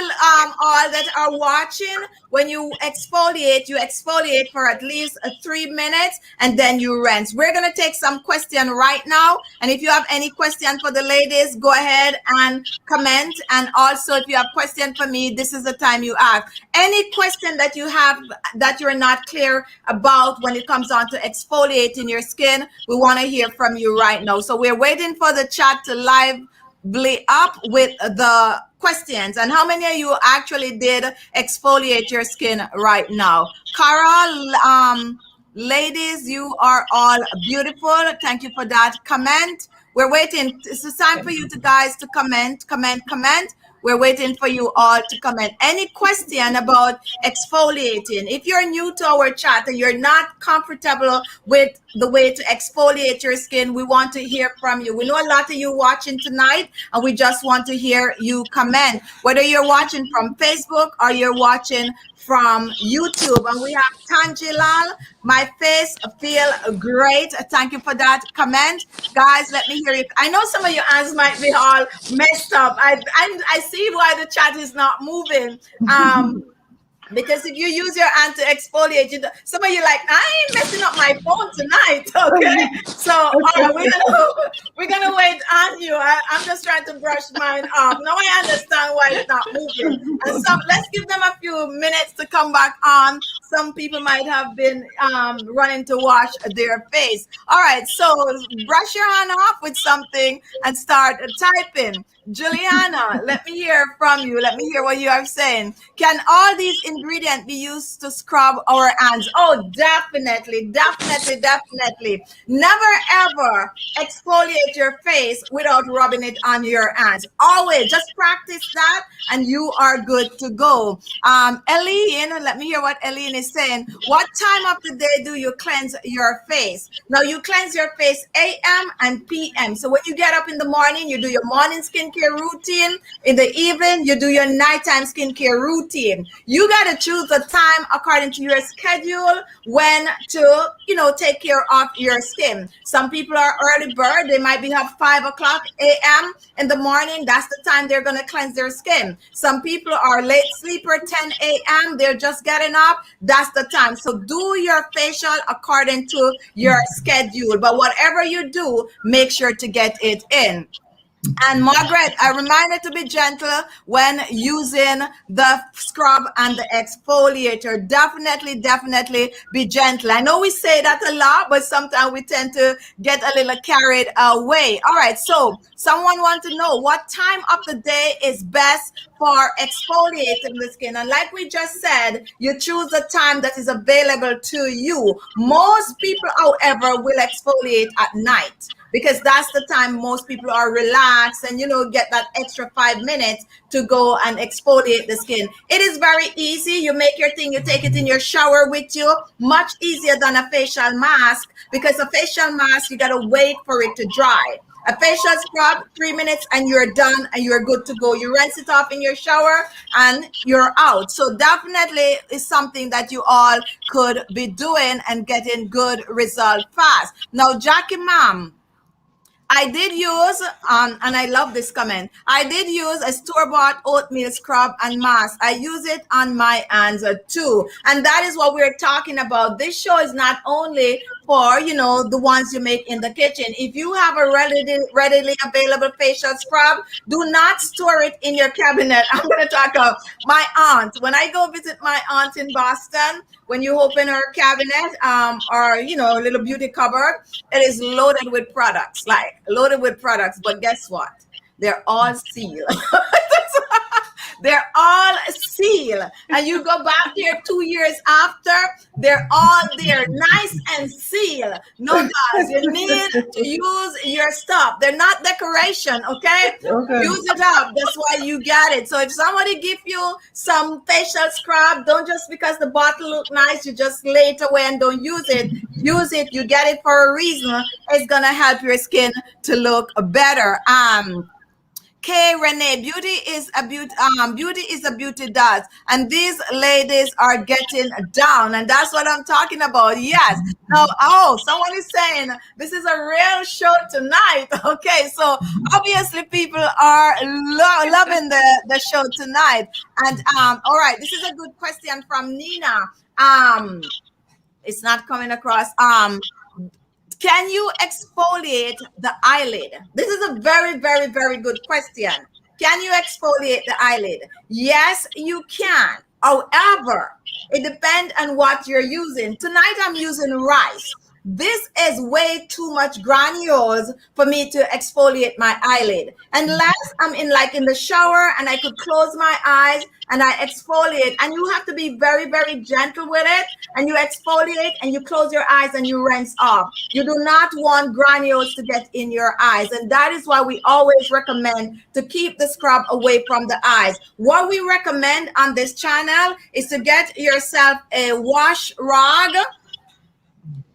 all that are watching, when you exfoliate for at least 3 minutes, and then you rinse. We're going to take some question right now. And if you have any question for the ladies, go ahead and comment. And also, if you have question for me, this is the time you ask. Any question that you have that you're not clear about when it comes on to exfoliating your skin, we want to hear from you right now. So we're waiting for the chat to live up with the questions. And how many of you actually did exfoliate your skin right now? Cara, ladies, you are all beautiful. Thank you for that comment. We're waiting. It's time for you guys to comment. We're waiting for you all to comment. Any question about exfoliating? If you're new to our chat and you're not comfortable with the way to exfoliate your skin, we want to hear from you. We know a lot of you watching tonight, and we just want to hear you comment. Whether you're watching from Facebook or you're watching from YouTube. And we have Tanjilal, my face feel great. Thank you for that comment. Guys, let me hear you. I know some of your hands might be all messed up. I see why the chat is not moving. Because if you use your hand to exfoliate, some of you like, I ain't messing up my phone tonight, okay? So we're gonna wait on you. I'm just trying to brush mine off. Now I understand why it's not moving. And so let's give them a few minutes to come back on. Some people might have been running to wash their face. All right, so brush your hand off with something and start typing. Juliana, let me hear from you. Let me hear what you are saying. Can all these ingredients be used to scrub our hands? Oh, definitely. Never ever exfoliate your face without rubbing it on your hands. Always just practice that and you are good to go. Eileen, let me hear what Eileen is saying. What time of the day do you cleanse your face? Now you cleanse your face AM and PM. So when you get up in the morning, you do your morning skincare skincare routine in the evening, you do your nighttime skincare routine. You got to choose a time according to your schedule when to, take care of your skin. Some people are early bird. They might be have 5 o'clock a.m. in the morning. That's the time they're going to cleanse their skin. Some people are late sleeper, 10 a.m. They're just getting up. That's the time. So do your facial according to your schedule. But whatever you do, make sure to get it in. And Margaret, a reminder to be gentle when using the scrub and the exfoliator. Definitely be gentle. I know we say that a lot, but sometimes we tend to get a little carried away. All right, so someone wants to know what time of the day is best for exfoliating the skin. And like we just said, you choose a time that is available to you. Most people, however, will exfoliate at night, because that's the time most people are relaxed and, get that extra 5 minutes to go and exfoliate the skin. It is very easy. You make your thing, you take it in your shower with you. Much easier than a facial mask, because a facial mask, you got to wait for it to dry. A facial scrub, 3 minutes and you're done and you're good to go. You rinse it off in your shower and you're out. So definitely is something that you all could be doing and getting good result fast. Now, Jackie Ma'am, I did use, and I love this comment, I did use a store-bought oatmeal scrub and mask. I use it on my hands too. And that is what we're talking about. This show is not only for, the ones you make in the kitchen. If you have a readily available facial scrub, do not store it in your cabinet. I'm going to talk about my aunt. When I go visit my aunt in Boston, when you open her cabinet or, a little beauty cupboard, it is loaded with products, But guess what? They're all sealed. They're all sealed. And you go back there 2 years after, they're all there, nice and sealed. No, guys, you need to use your stuff. They're not decoration, okay? Use it up. That's why you got it. So if somebody give you some facial scrub, don't just because the bottle look nice, you just lay it away and don't use it. Use it. You get it for a reason. It's going to help your skin to look better. K. Renee, beauty is a beauty does, and these ladies are getting down, and that's what I'm talking about. Yes. Now, someone is saying this is a real show tonight. Okay, so obviously people are loving the show tonight, and all right, this is a good question from Nina. It's not coming across. Can you exfoliate the eyelid? This is a very, very, very good question. Can you exfoliate the eyelid? Yes, you can. However, it depends on what you're using. Tonight, I'm using rice. This is way too much granules for me to exfoliate my eyelid. Unless I'm in the shower and I could close my eyes and I exfoliate, and you have to be very, very gentle with it, and you exfoliate and you close your eyes and you rinse off. You do not want granules to get in your eyes, and that is why we always recommend to keep the scrub away from the eyes. What we recommend on this channel is to get yourself a wash rag,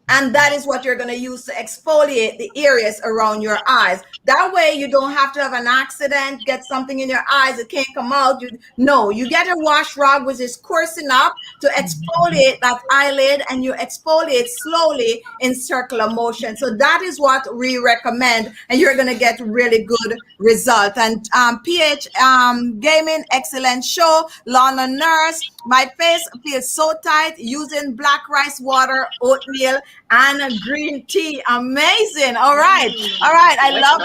and that is what you're going to use to exfoliate the areas around your eyes. That way you don't have to have an accident, get something in your eyes, it can't come out. You get a wash rag which is coarse enough to exfoliate that eyelid, and you exfoliate slowly in circular motion. So that is what we recommend, and you're going to get really good result. And PH Gaming, excellent show. Lana Nurse, my face feels so tight using black rice water, oatmeal, and green tea. Amazing. All right. I love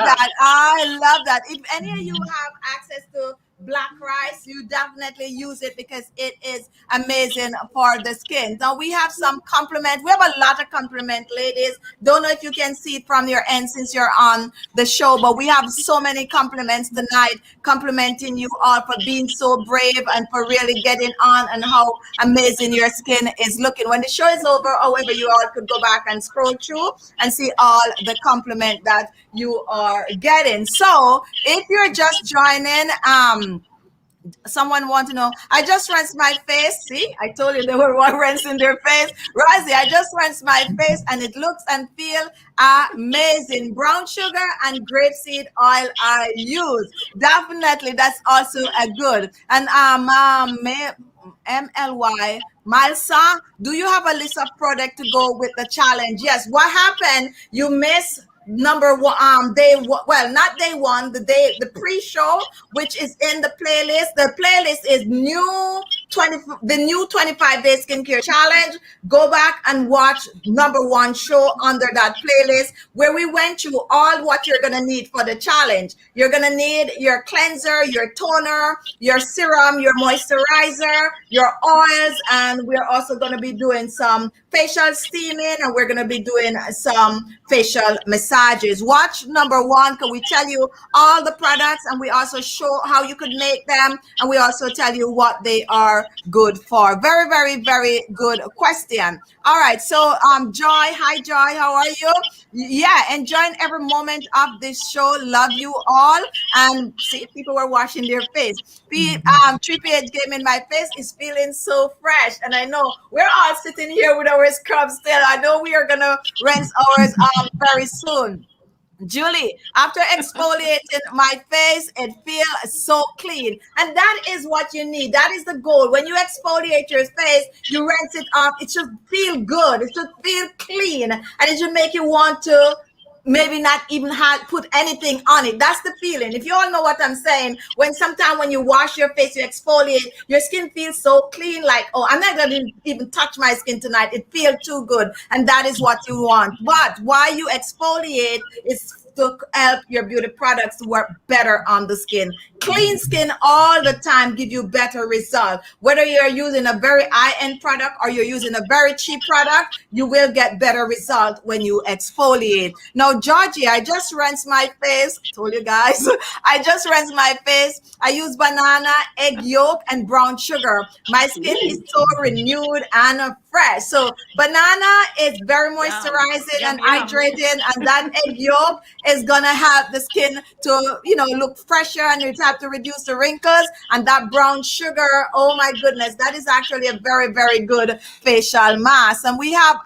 that. If any of you have access to black rice, you definitely use it because it is amazing for the skin. Now we have some compliment. We have a lot of compliment, ladies. Don't know if you can see it from your end since you're on the show, but we have so many compliments tonight, complimenting you all for being so brave and for really getting on and how amazing your skin is looking. When the show is over, however, you all could go back and scroll through and see all the compliment that you are getting. So if you're just joining, Someone want to know, I just rinsed my face. See, I told you they were rinsing their face. Rosie, I just rinsed my face and it looks and feel amazing. Brown sugar and grapeseed oil I use. Definitely, that's also a good. And MLY, Malsa, do you have a list of product to go with the challenge? Yes. What happened? You miss number one, well, not day one, the pre-show, which is in the playlist. The playlist is the new 25-day skincare challenge. Go back and watch number one show under that playlist, where we went through all what you're gonna need for the challenge. You're gonna need your cleanser, your toner, your serum, your moisturizer, your oils, and we're also gonna be doing some facial steaming, and we're gonna be doing some facial massages. Watch number one, because we tell you all the products, and we also show how you could make them, and we also tell you what they are good for. Very, very, very good question. All right, so Joy, hi Joy, how are you? Yeah, enjoying every moment of this show. Love you all. And see, people were washing their face. 3PH Game in my face is feeling so fresh, and I know we're all sitting here with our scrubs still. I know we are gonna rinse ours very soon. Julie, after exfoliating my face, it feels so clean. And that is what you need. That is the goal. When you exfoliate your face, you rinse it off. It should feel good. It should feel clean. And it should make you want to maybe not even put anything on it. That's the feeling. If you all know what I'm saying, when you wash your face, you exfoliate, your skin feels so clean, like, oh, I'm not going to even touch my skin tonight. It feels too good. And that is what you want. But why you exfoliate is to help your beauty products to work better on the skin. Clean skin all the time give you better results. Whether you're using a very high-end product or you're using a very cheap product, you will get better results when you exfoliate. Now, Georgie, I just rinsed my face. Told you guys. I just rinsed my face. I use banana, egg yolk, and brown sugar. My skin is so renewed and fresh. So banana is very moisturizing and hydrating, and that egg yolk is gonna help the skin to, look fresher, and you have to reduce the wrinkles. And that brown sugar, oh my goodness, that is actually a very, very good facial mask. And we have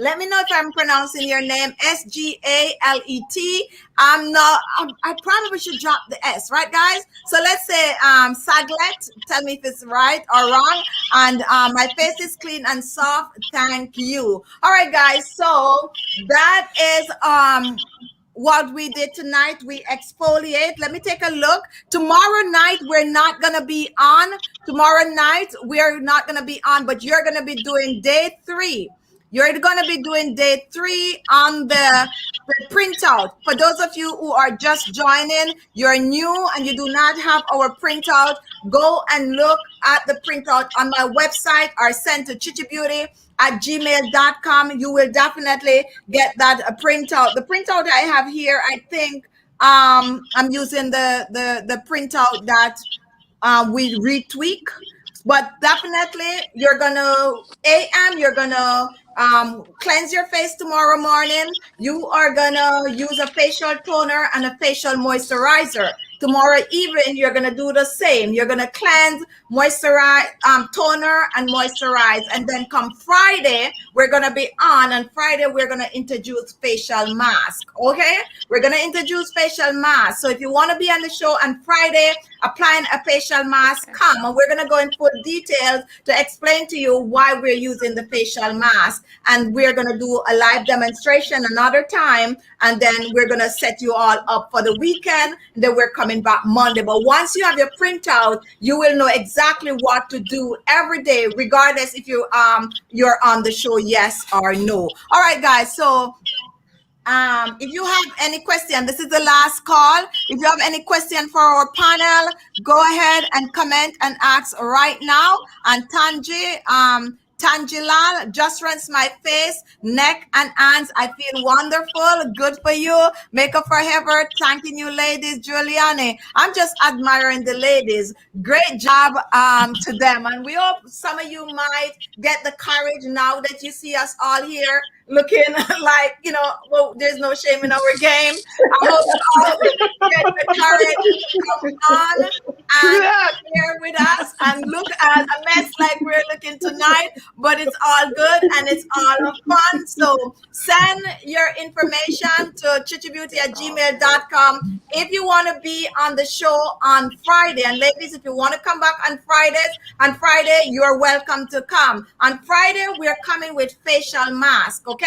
let me know if I'm pronouncing your name, SGALET. I probably should drop the S, right, guys? So let's say Saglet. Tell me if it's right or wrong. And my face is clean and soft. Thank you. All right, guys. So that is what we did tonight. We exfoliate. Let me take a look. Tomorrow night we're not gonna be on. Tomorrow night we're not gonna be on, but you're gonna be doing day 3. You're going to be doing day 3 on the printout. For those of you who are just joining, you're new and you do not have our printout, go and look at the printout on my website or send to khichibeauty@gmail.com. You will definitely get that printout. The printout I have here, I think I'm using the printout that we retweak. But definitely you're gonna cleanse your face tomorrow morning. You are gonna use a facial toner and a facial moisturizer. Tomorrow evening, you're gonna do the same. You're gonna cleanse, moisturize, toner, and moisturize. And then come Friday, we're gonna be on. And Friday, we're gonna introduce facial mask. Okay, we're gonna introduce facial mask. So if you want to be on the show on Friday, applying a facial mask, come, and we're gonna go in full details to explain to you why we're using the facial mask. And we're gonna do a live demonstration another time, and then we're gonna set you all up for the weekend. And then we're coming back Monday. But once you have your printout, you will know exactly what to do every day, regardless if you're on the show, yes or no. All right, guys. So if you have any question, this is the last call. If you have any question for our panel, go ahead and comment and ask right now. And Tanji, Tangela, just rinse my face, neck, and hands. I feel wonderful. Good for you. Makeup forever. Thanking you, ladies. Giuliani, I'm just admiring the ladies. Great job to them. And we hope some of you might get the courage now that you see us all here looking like, well, there's no shame in our game. I hope you all get the courage to come on and share with us and look at a mess like we're looking tonight, but it's all good and it's all fun. So send your information to khichibeauty@gmail.com if you want to be on the show on Friday. And ladies, if you want to come back on Friday, you're welcome to come. On Friday, we're coming with facial mask, okay?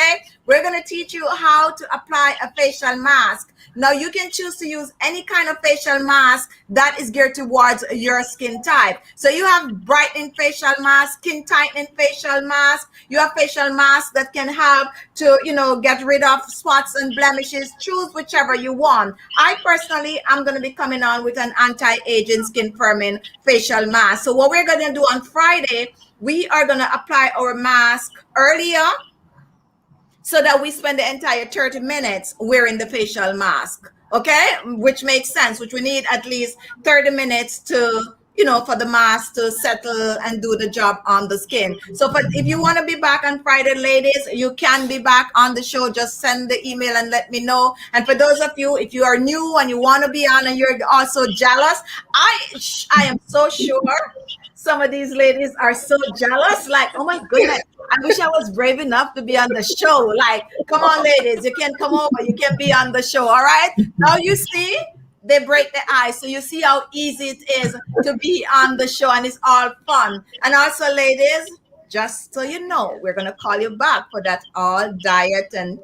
We're going to teach you how to apply a facial mask. Now, you can choose to use any kind of facial mask that is geared towards your skin type. So you have brightening facial mask, skin tightening facial mask. You have facial masks that can help to, get rid of spots and blemishes. Choose whichever you want. I personally am going to be coming on with an anti-aging skin firming facial mask. So what we're going to do on Friday, we are going to apply our mask earlier, so that we spend the entire 30 minutes wearing the facial mask, okay? Which makes sense, which we need at least 30 minutes to, for the mask to settle and do the job on the skin. So if you want to be back on Friday, ladies, you can be back on the show. Just send the email and let me know. And for those of you, if you are new and you want to be on and you're also jealous, I am so sure some of these ladies are so jealous. Like, oh my goodness, I wish I was brave enough to be on the show. Like, come on, ladies, you can come over, you can be on the show. All right. Now you see, they break the ice. So you see how easy it is to be on the show, and it's all fun. And also, ladies, just so you know, we're going to call you back for that all diet and,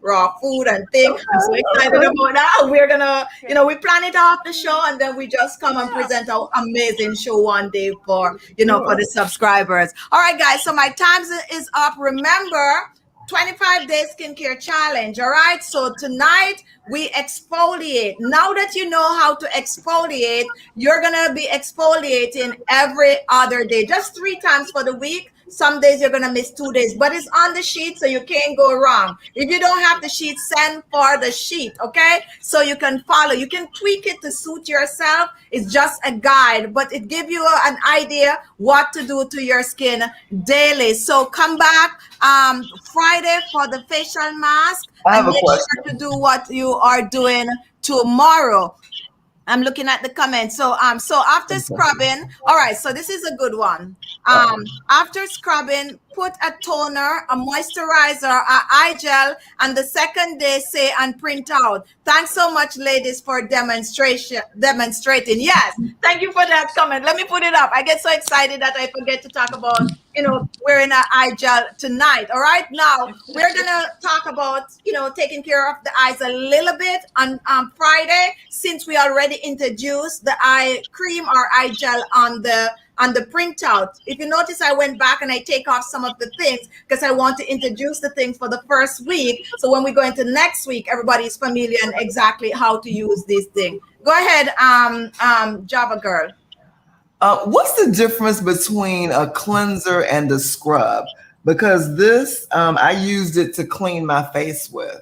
raw food and thing. I'm so excited about that. We're going to, we plan it off the show, and then we just come and present our amazing show one day for, for the subscribers. All right, guys. So my time is up. Remember, 25-day skincare challenge. All right. So tonight we exfoliate. Now that you know how to exfoliate, you're going to be exfoliating every other day, just 3 times for the week. Some days you're going to miss 2 days, but it's on the sheet, so you can't go wrong. If you don't have the sheet, send for the sheet, okay? So you can follow. You can tweak it to suit yourself. It's just a guide, but it gives you an idea what to do to your skin daily. So come back Friday for the facial mask. I have and a question. Sure to do what you are doing tomorrow. I'm looking at the comments. So after scrubbing, all right, so this is a good one. After scrubbing, put a toner, a moisturizer, a eye gel, and the second day say and print out. Thanks so much, ladies, for demonstrating. Yes, thank you for that comment. Let me put it up. I get so excited that I forget to talk about, wearing an eye gel tonight. All right, now we're gonna talk about, taking care of the eyes a little bit on Friday, since we already introduced the eye cream or eye gel on the printout. If you notice, I went back and I take off some of the things because I want to introduce the things for the first week. So when we go into next week, everybody's familiar and exactly how to use this thing. Go ahead, Java girl. What's the difference between a cleanser and a scrub? Because this, I used it to clean my face with.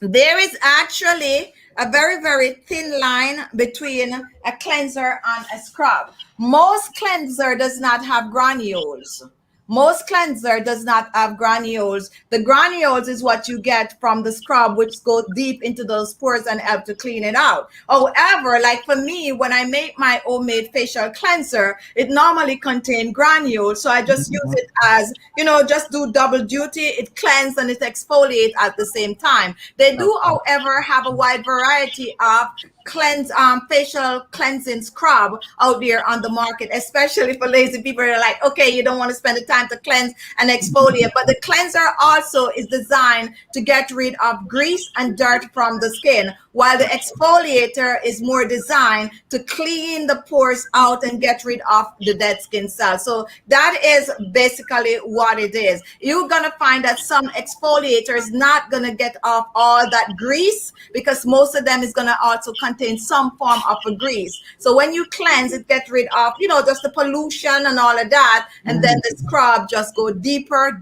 There is actually a very, very thin line between a cleanser and a scrub. Most cleanser does not have granules. Most cleanser does not have granules. The granules is what you get from the scrub, which goes deep into those pores and help to clean it out. However, like for me, when I make my homemade facial cleanser, it normally contains granules. So I just use it as, just do double duty. It cleanses and it exfoliates at the same time. They do, however, have a wide variety of facial cleansing scrub out there on the market, especially for lazy people who are like, okay, you don't want to spend the time to cleanse and exfoliate. But the cleanser also is designed to get rid of grease and dirt from the skin. while the exfoliator is more designed to clean the pores out and get rid of the dead skin cells. So that is basically what it is. You're going to find that some exfoliator is not going to get off all that grease, because most of them is going to also contain some form of a grease. So when you cleanse, it gets rid of, you know, just the pollution and all of that. And then the scrub just go deeper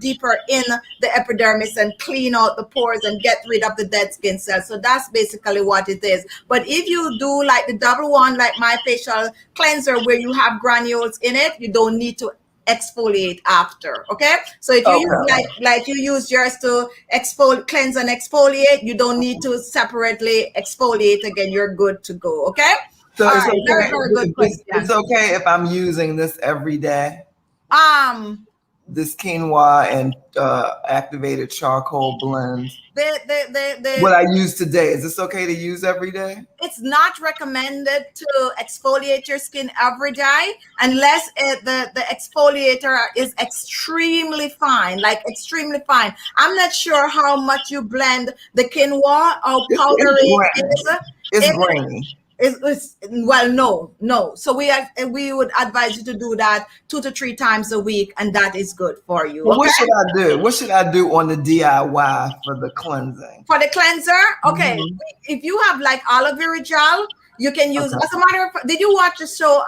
in the epidermis and clean out the pores and get rid of the dead skin cells. So that's basically what it is. But if you do like the double one, like my facial cleanser, where you have granules in it, you don't need to exfoliate after. Okay, so if you use like you use yours to cleanse and exfoliate, you don't need to separately exfoliate again. You're good to go. Okay, so it's okay. Very, very good question. It's okay if I'm using this every day. This quinoa and activated charcoal blend. What I use today, is this okay to use every day? It's not recommended to exfoliate your skin every day unless the exfoliator is extremely fine, like extremely fine. I'm not sure how much you blend the quinoa or powdery it is. It's grainy. Well, no. So we would advise you to do that 2 to 3 times a week, and that is good for you. Okay? What should I do? What should I do on the DIY for the cleansing? For the cleanser, okay. If you have like aloe vera gel, you can use. As a matter of fact, did you watch the show?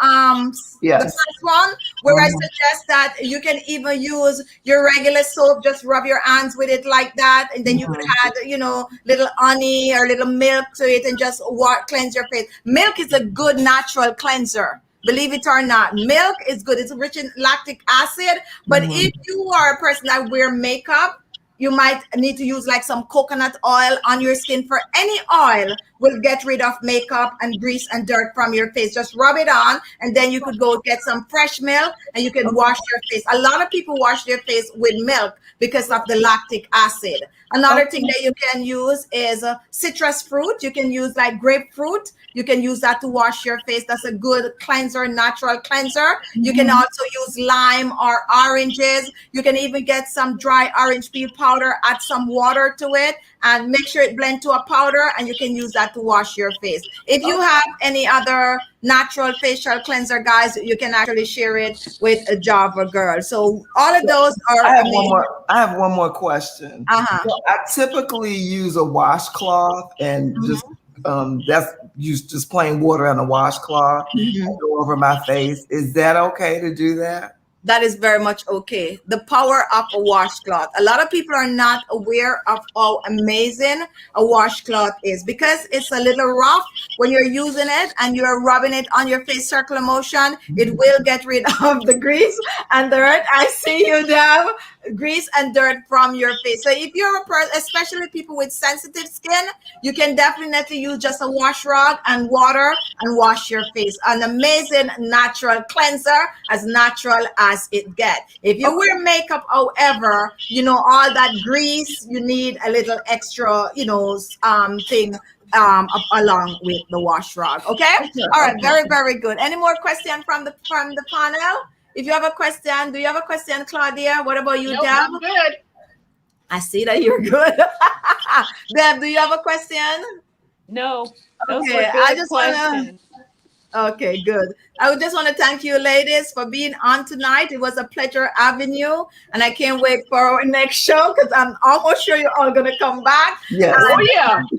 Yes. The first one, where I suggest that you can even use your regular soap, just rub your hands with it like that, and then you could add, you know, little honey or little milk to it, and just cleanse your face. Milk is a good natural cleanser. Believe it or not, milk is good. It's rich in lactic acid. But if you are a person that wear makeup, you might need to use like some coconut oil on your skin. For any oil will get rid of makeup and grease and dirt from your face. Just rub it on, and then you could go get some fresh milk and you can wash your face. A lot of people wash their face with milk because of the lactic acid. Another thing that you can use is citrus fruit. You can use like grapefruit. You can use that to wash your face. That's a good cleanser, natural cleanser. You can also use lime or oranges. You can even get some dry orange peel powder, add some water to it, and make sure it blends to a powder, and you can use that to wash your face. If you have any other natural facial cleanser, guys, you can actually share it with a Java girl. So all of those are I have one more question. So I typically use a washcloth and just that's just plain water and a washcloth go over my face. Is that okay to do that? That is very much okay. The power of a washcloth. A lot of people are not aware of how amazing a washcloth is, because it's a little rough when you're using it and you're rubbing it on your face, circular motion. It will get rid of the grease and dirt. I see you, Deb. Grease and dirt from your face. So if you're a person, especially people with sensitive skin, you can definitely use just a wash rag and water and wash your face. An amazing natural cleanser, as natural as it gets. If you wear makeup, however, you know, all that grease, you need a little extra, you know, thing along with the wash rag. Okay. All right. Very, very good. Any more questions from the panel? If you have a question, do you have a question, Claudia? What about you, Nope, Deb? I'm good. I see that you're good. Deb, do you have a question? No. Those Okay, were good questions. Okay, good. I would just want to thank you, ladies, for being on tonight. It was a pleasure having you, and I can't wait for our next show, because I'm almost sure you're all going to come back. Yes.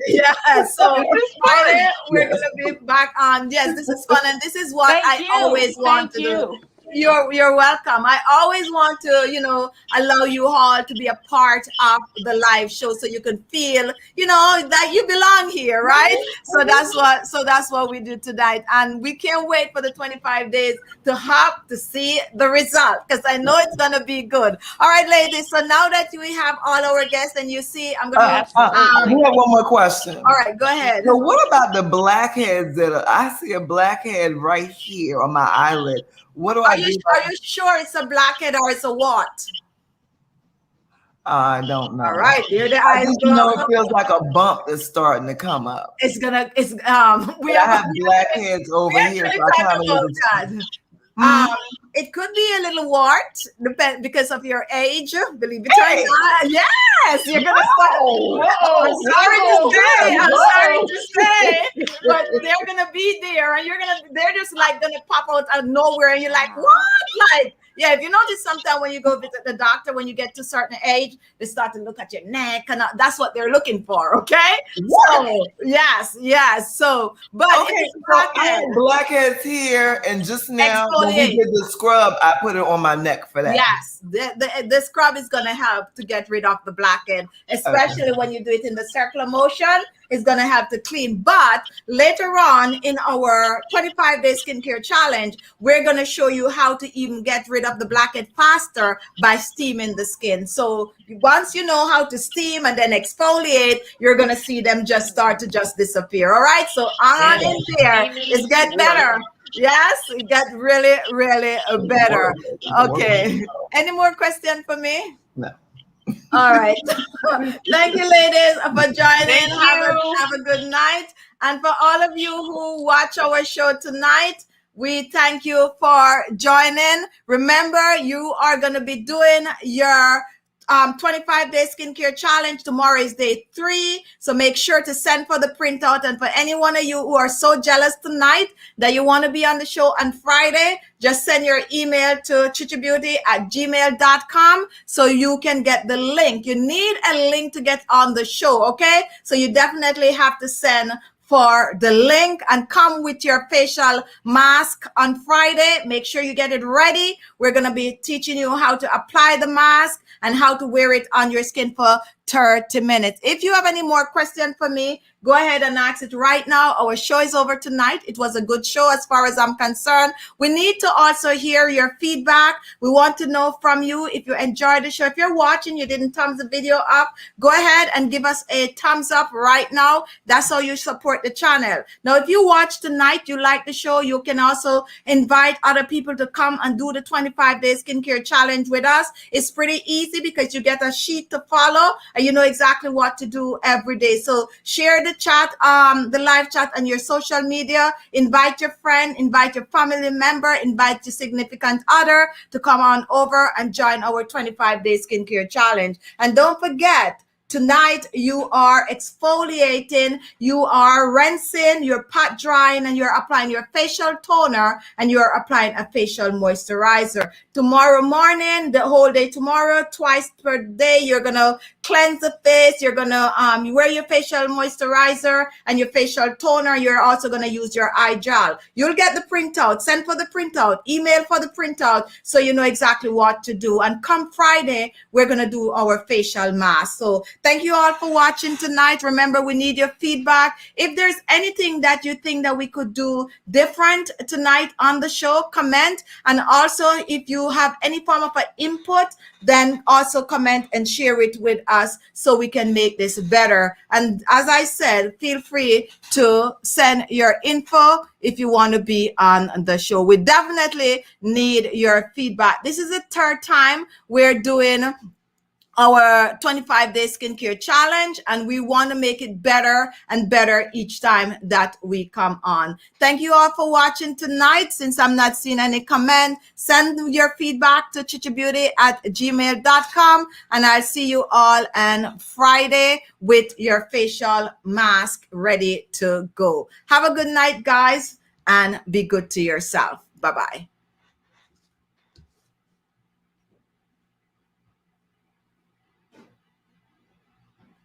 Yeah. So Friday, we're going to be back on. Yes, this is fun, and this is what I always want to do. You're welcome. I always want to, you know, allow you all to be a part of the live show, so you can feel, you know, that you belong here, right? So that's what we do tonight, and we can't wait for the 25 days to see the result, because I know it's gonna be good. All right, ladies. So now that we have all our guests, and you see, I'm gonna. We have one more question. All right, go ahead. So what about the blackheads I see a blackhead right here on my eyelid? What do I do? Are you sure it's a blackhead or it's a what? I don't know. All right, here the eyes go. You know, it feels like a bump is starting to come up. We have blackheads over here. So I kind of It could be a little wart, because of your age. Believe it or not, yes, you're gonna start. I'm sorry to say, but they're gonna be there, and they're just like gonna pop out of nowhere, and you're like, what? Like, yeah, if you notice, sometimes when you go visit the doctor, when you get to a certain age, they start to look at your neck, and that's what they're looking for. Okay, so yes. So, but okay, so I have blackheads here, and just now when we did the scrub, I put it on my neck for that. Yes, the scrub is going to help to get rid of the blackhead, especially when you do it in the circular motion. It's going to help to clean. But later on in our 25-day skincare challenge, we're going to show you how to even get rid of the blackhead faster by steaming the skin. So once you know how to steam and then exfoliate, you're going to see them just start to just disappear. All right, so on in there, it's get better. Yes, it got really, really better. Okay. Any more questions for me? No. All right. Thank you, ladies, for joining. Have a good night. And for all of you who watch our show tonight, we thank you for joining. Remember, you are going to be doing your 25-day skincare challenge. Tomorrow is day 3. So make sure to send for the printout. And for any one of you who are so jealous tonight that you want to be on the show on Friday, just send your email to khichibeauty@gmail.com so you can get the link. You need a link to get on the show, okay? So you definitely have to send for the link and come with your facial mask on Friday. Make sure you get it ready. We're going to be teaching you how to apply the mask and how to wear it on your skin for 30 minutes. If you have any more questions for me, go ahead and ask it right now. Our show is over tonight. It was a good show as far as I'm concerned. We need to also hear your feedback. We want to know from you if you enjoyed the show. If you're watching, you didn't thumbs the video up, go ahead and give us a thumbs up right now. That's how you support the channel. Now, if you watch tonight, you like the show, you can also invite other people to come and do the 25-day skincare challenge with us. It's pretty easy because you get a sheet to follow and you know exactly what to do every day. So share the chat, the live chat on your social media. Invite your friend, invite your family member, invite your significant other to come on over and join our 25-day skincare challenge. And don't forget, tonight you are exfoliating, you are rinsing, you're pot drying, and you're applying your facial toner, and you're applying a facial moisturizer. Tomorrow morning, the whole day tomorrow, twice per day, you're gonna cleanse the face, you're gonna wear your facial moisturizer and your facial toner. You're also gonna use your eye gel. You'll get the printout, send for the printout, email for the printout, so you know exactly what to do. And come Friday, we're gonna do our facial mask. So thank you all for watching tonight. Remember, we need your feedback. If there's anything that you think that we could do different tonight on the show, comment. And also, if you have any form of an input, then also comment and share it with us so we can make this better. And as I said, feel free to send your info if you want to be on the show. We definitely need your feedback. This is the 3rd time we're doing our 25-day skincare challenge, and we want to make it better and better each time that we come on. Thank you all for watching tonight. Since I'm not seeing any comment, send your feedback to khichibeauty@gmail.com, and I'll see you all on Friday with your facial mask ready to go. Have a good night, guys, and be good to yourself. Bye-bye.